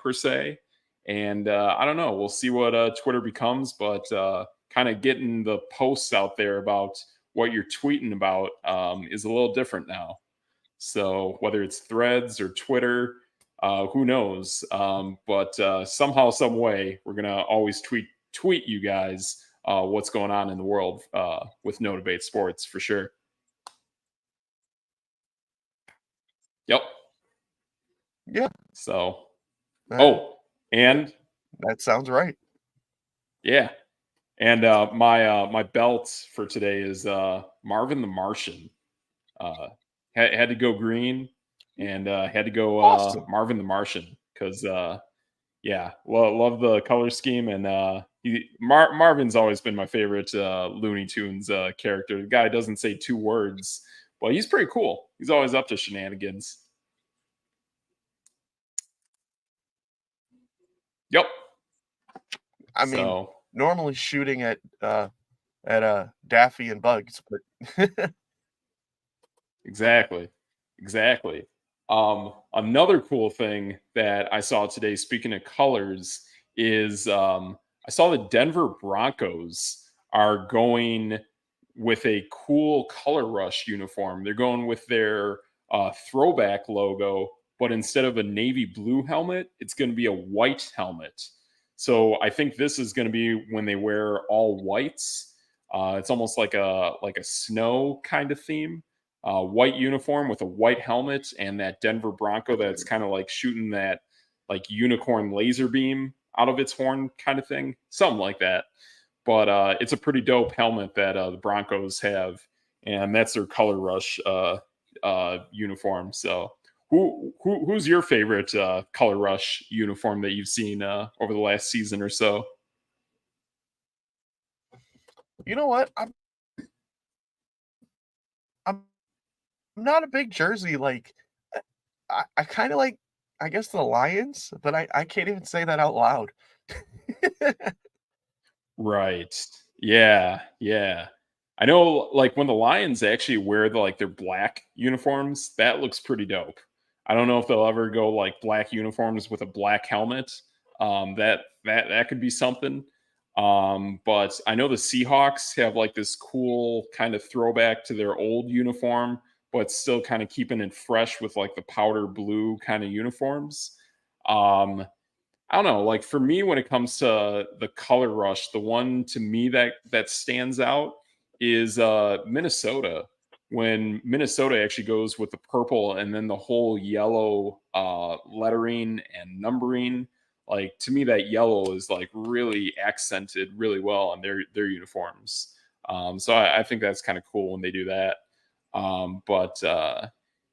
per se, and I don't know. We'll see what Twitter becomes, but kind of getting the posts out there about what you're tweeting about is a little different now. So whether it's Threads or Twitter, who knows? But somehow, some way, we're gonna always tweet you guys what's going on in the world with No Debate Sports for sure. Yep. Yeah, So that oh, and that sounds right. yeah, and my belt for today is Marvin the Martian. Uh, had to go green and had to go Awesome. Marvin the Martian because yeah, love the color scheme, and Marvin's always been my favorite Looney Tunes character. The guy doesn't say two words, but he's pretty cool. He's always up to shenanigans. Yep. I mean, So normally shooting at Daffy and Bugs, but Exactly. Exactly. Another cool thing that I saw today, speaking of colors, is I saw the Denver Broncos are going with a cool color rush uniform. They're going with their throwback logo, but instead of a navy blue helmet, it's going to be a white helmet. So I think this is going to be when they wear all whites. It's almost like a snow kind of theme, white uniform with a white helmet and that Denver Bronco that's kind of like shooting that like unicorn laser beam out of its horn kind of thing, something like that. But it's a pretty dope helmet that the Broncos have, and that's their color rush uniform. So, who's your favorite color rush uniform that you've seen over the last season or so? You know what? I'm not a big jersey like. I kind of like, I guess, the Lions, but I can't even say that out loud. Right. Yeah. Yeah. I know, like when the Lions actually wear like their black uniforms, that looks pretty dope. I don't know if they'll ever go like black uniforms with a black helmet. That could be something. But I know the Seahawks have like this cool kind of throwback to their old uniform, but still kind of keeping it fresh with like the powder blue kind of uniforms. Um, I don't know. Like for me, when it comes to the color rush, the one to me that stands out is Minnesota. When Minnesota actually goes with the purple and then the whole yellow lettering and numbering, like to me that yellow is like really accented really well on their uniforms. So I think that's kind of cool when they do that. But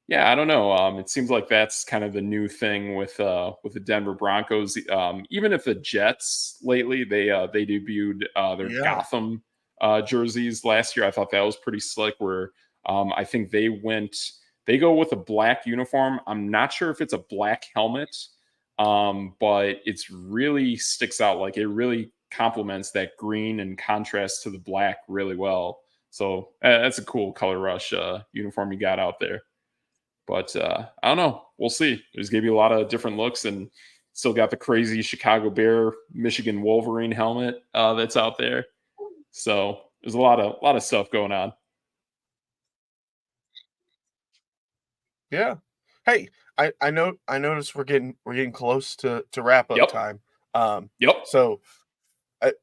yeah, I don't know. It seems like that's kind of the new thing with the Denver Broncos. Even if the Jets lately they debuted their Yeah. Gotham jerseys last year, I thought that was pretty slick. Where I think they go with a black uniform. I'm not sure if it's a black helmet, but it's really sticks out. Like it really complements that green and contrast to the black really well. So that's a cool color rush uniform you got out there. But I don't know. We'll see. There's gonna be a lot of different looks, and still got the crazy Chicago Bear, Michigan Wolverine helmet that's out there. So there's a lot of stuff going on. Yeah. Hey, I noticed we're getting close to wrap up Yep. time. Um, Yep. so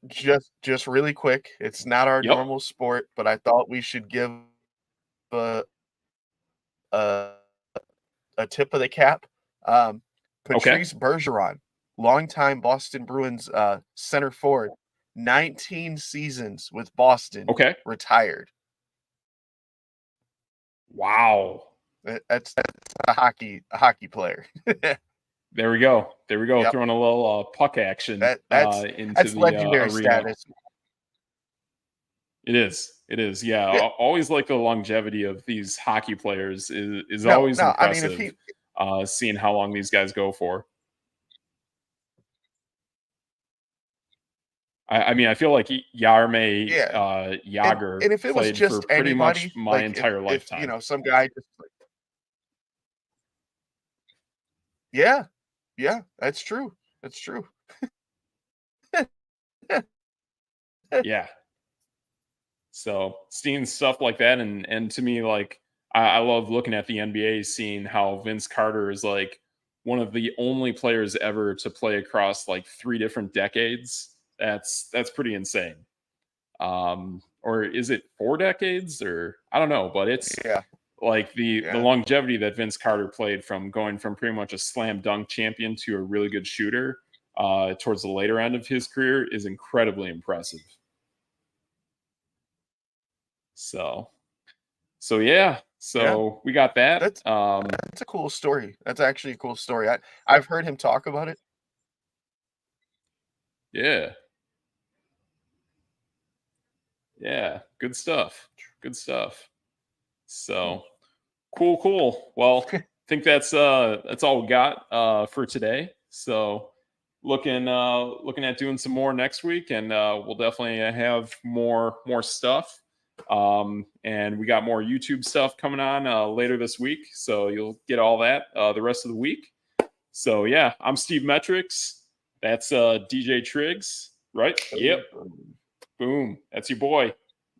just really quick, it's not our Yep. normal sport, but I thought we should give a a, a tip of the cap. Um, Okay. Patrice Bergeron, longtime Boston Bruins center forward, 19 seasons with Boston, Okay. retired. Wow. That's a hockey player. There we go. There we go. Yep. Throwing a little puck action That that's into that's the legendary arena. status. It is. It is. Yeah. Yeah. Always like the longevity of these hockey players is No, always no, I mean, if impressive. he Seeing how long these guys go for. I mean, I feel like Yarme yeah, and Yager and if it was played for just pretty much anybody, my like, entire if, lifetime. some guy just like yeah, yeah, that's true, that's true. Yeah. So seeing stuff like that, and to me, like I love looking at the NBA, seeing how Vince Carter is like one of the only players ever to play across like three different decades. That's pretty insane. Or is it 4 decades, or I don't know, but it's Yeah, like the yeah, longevity that Vince Carter played from going from pretty much a slam dunk champion to a really good shooter towards the later end of his career is incredibly impressive. So yeah, yeah, so we got that. that's that's a cool story. That's actually a cool story. I've heard him talk about it. Yeah, yeah, good stuff. Good stuff. So cool. Well, I think that's all we got for today. So looking at doing some more next week, and we'll definitely have more stuff. And we got more YouTube stuff coming on later this week. So you'll get all that the rest of the week. So yeah, I'm Steve Metrics. That's DJ Triggs, right? Yep. Boom. That's your boy.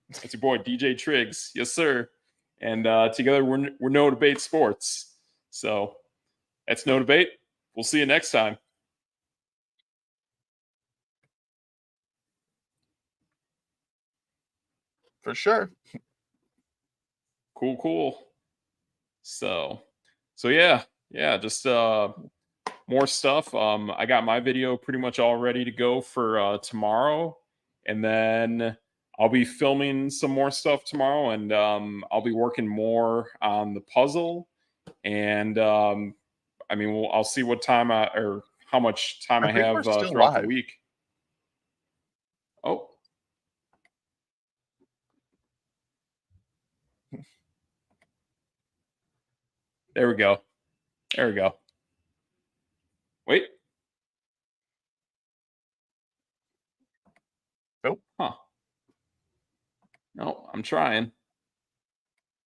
That's your boy, DJ Triggs. Yes, sir. And together we're No Debate Sports. So that's No Debate. We'll see you next time. For sure. Cool. So yeah, just more stuff. I got my video pretty much all ready to go for tomorrow, and then I'll be filming some more stuff tomorrow, and I'll be working more on the puzzle. And I mean, I'll see what time or how much time I have throughout the week. Oh. There we go. Wait. Nope. Huh. No, I'm trying.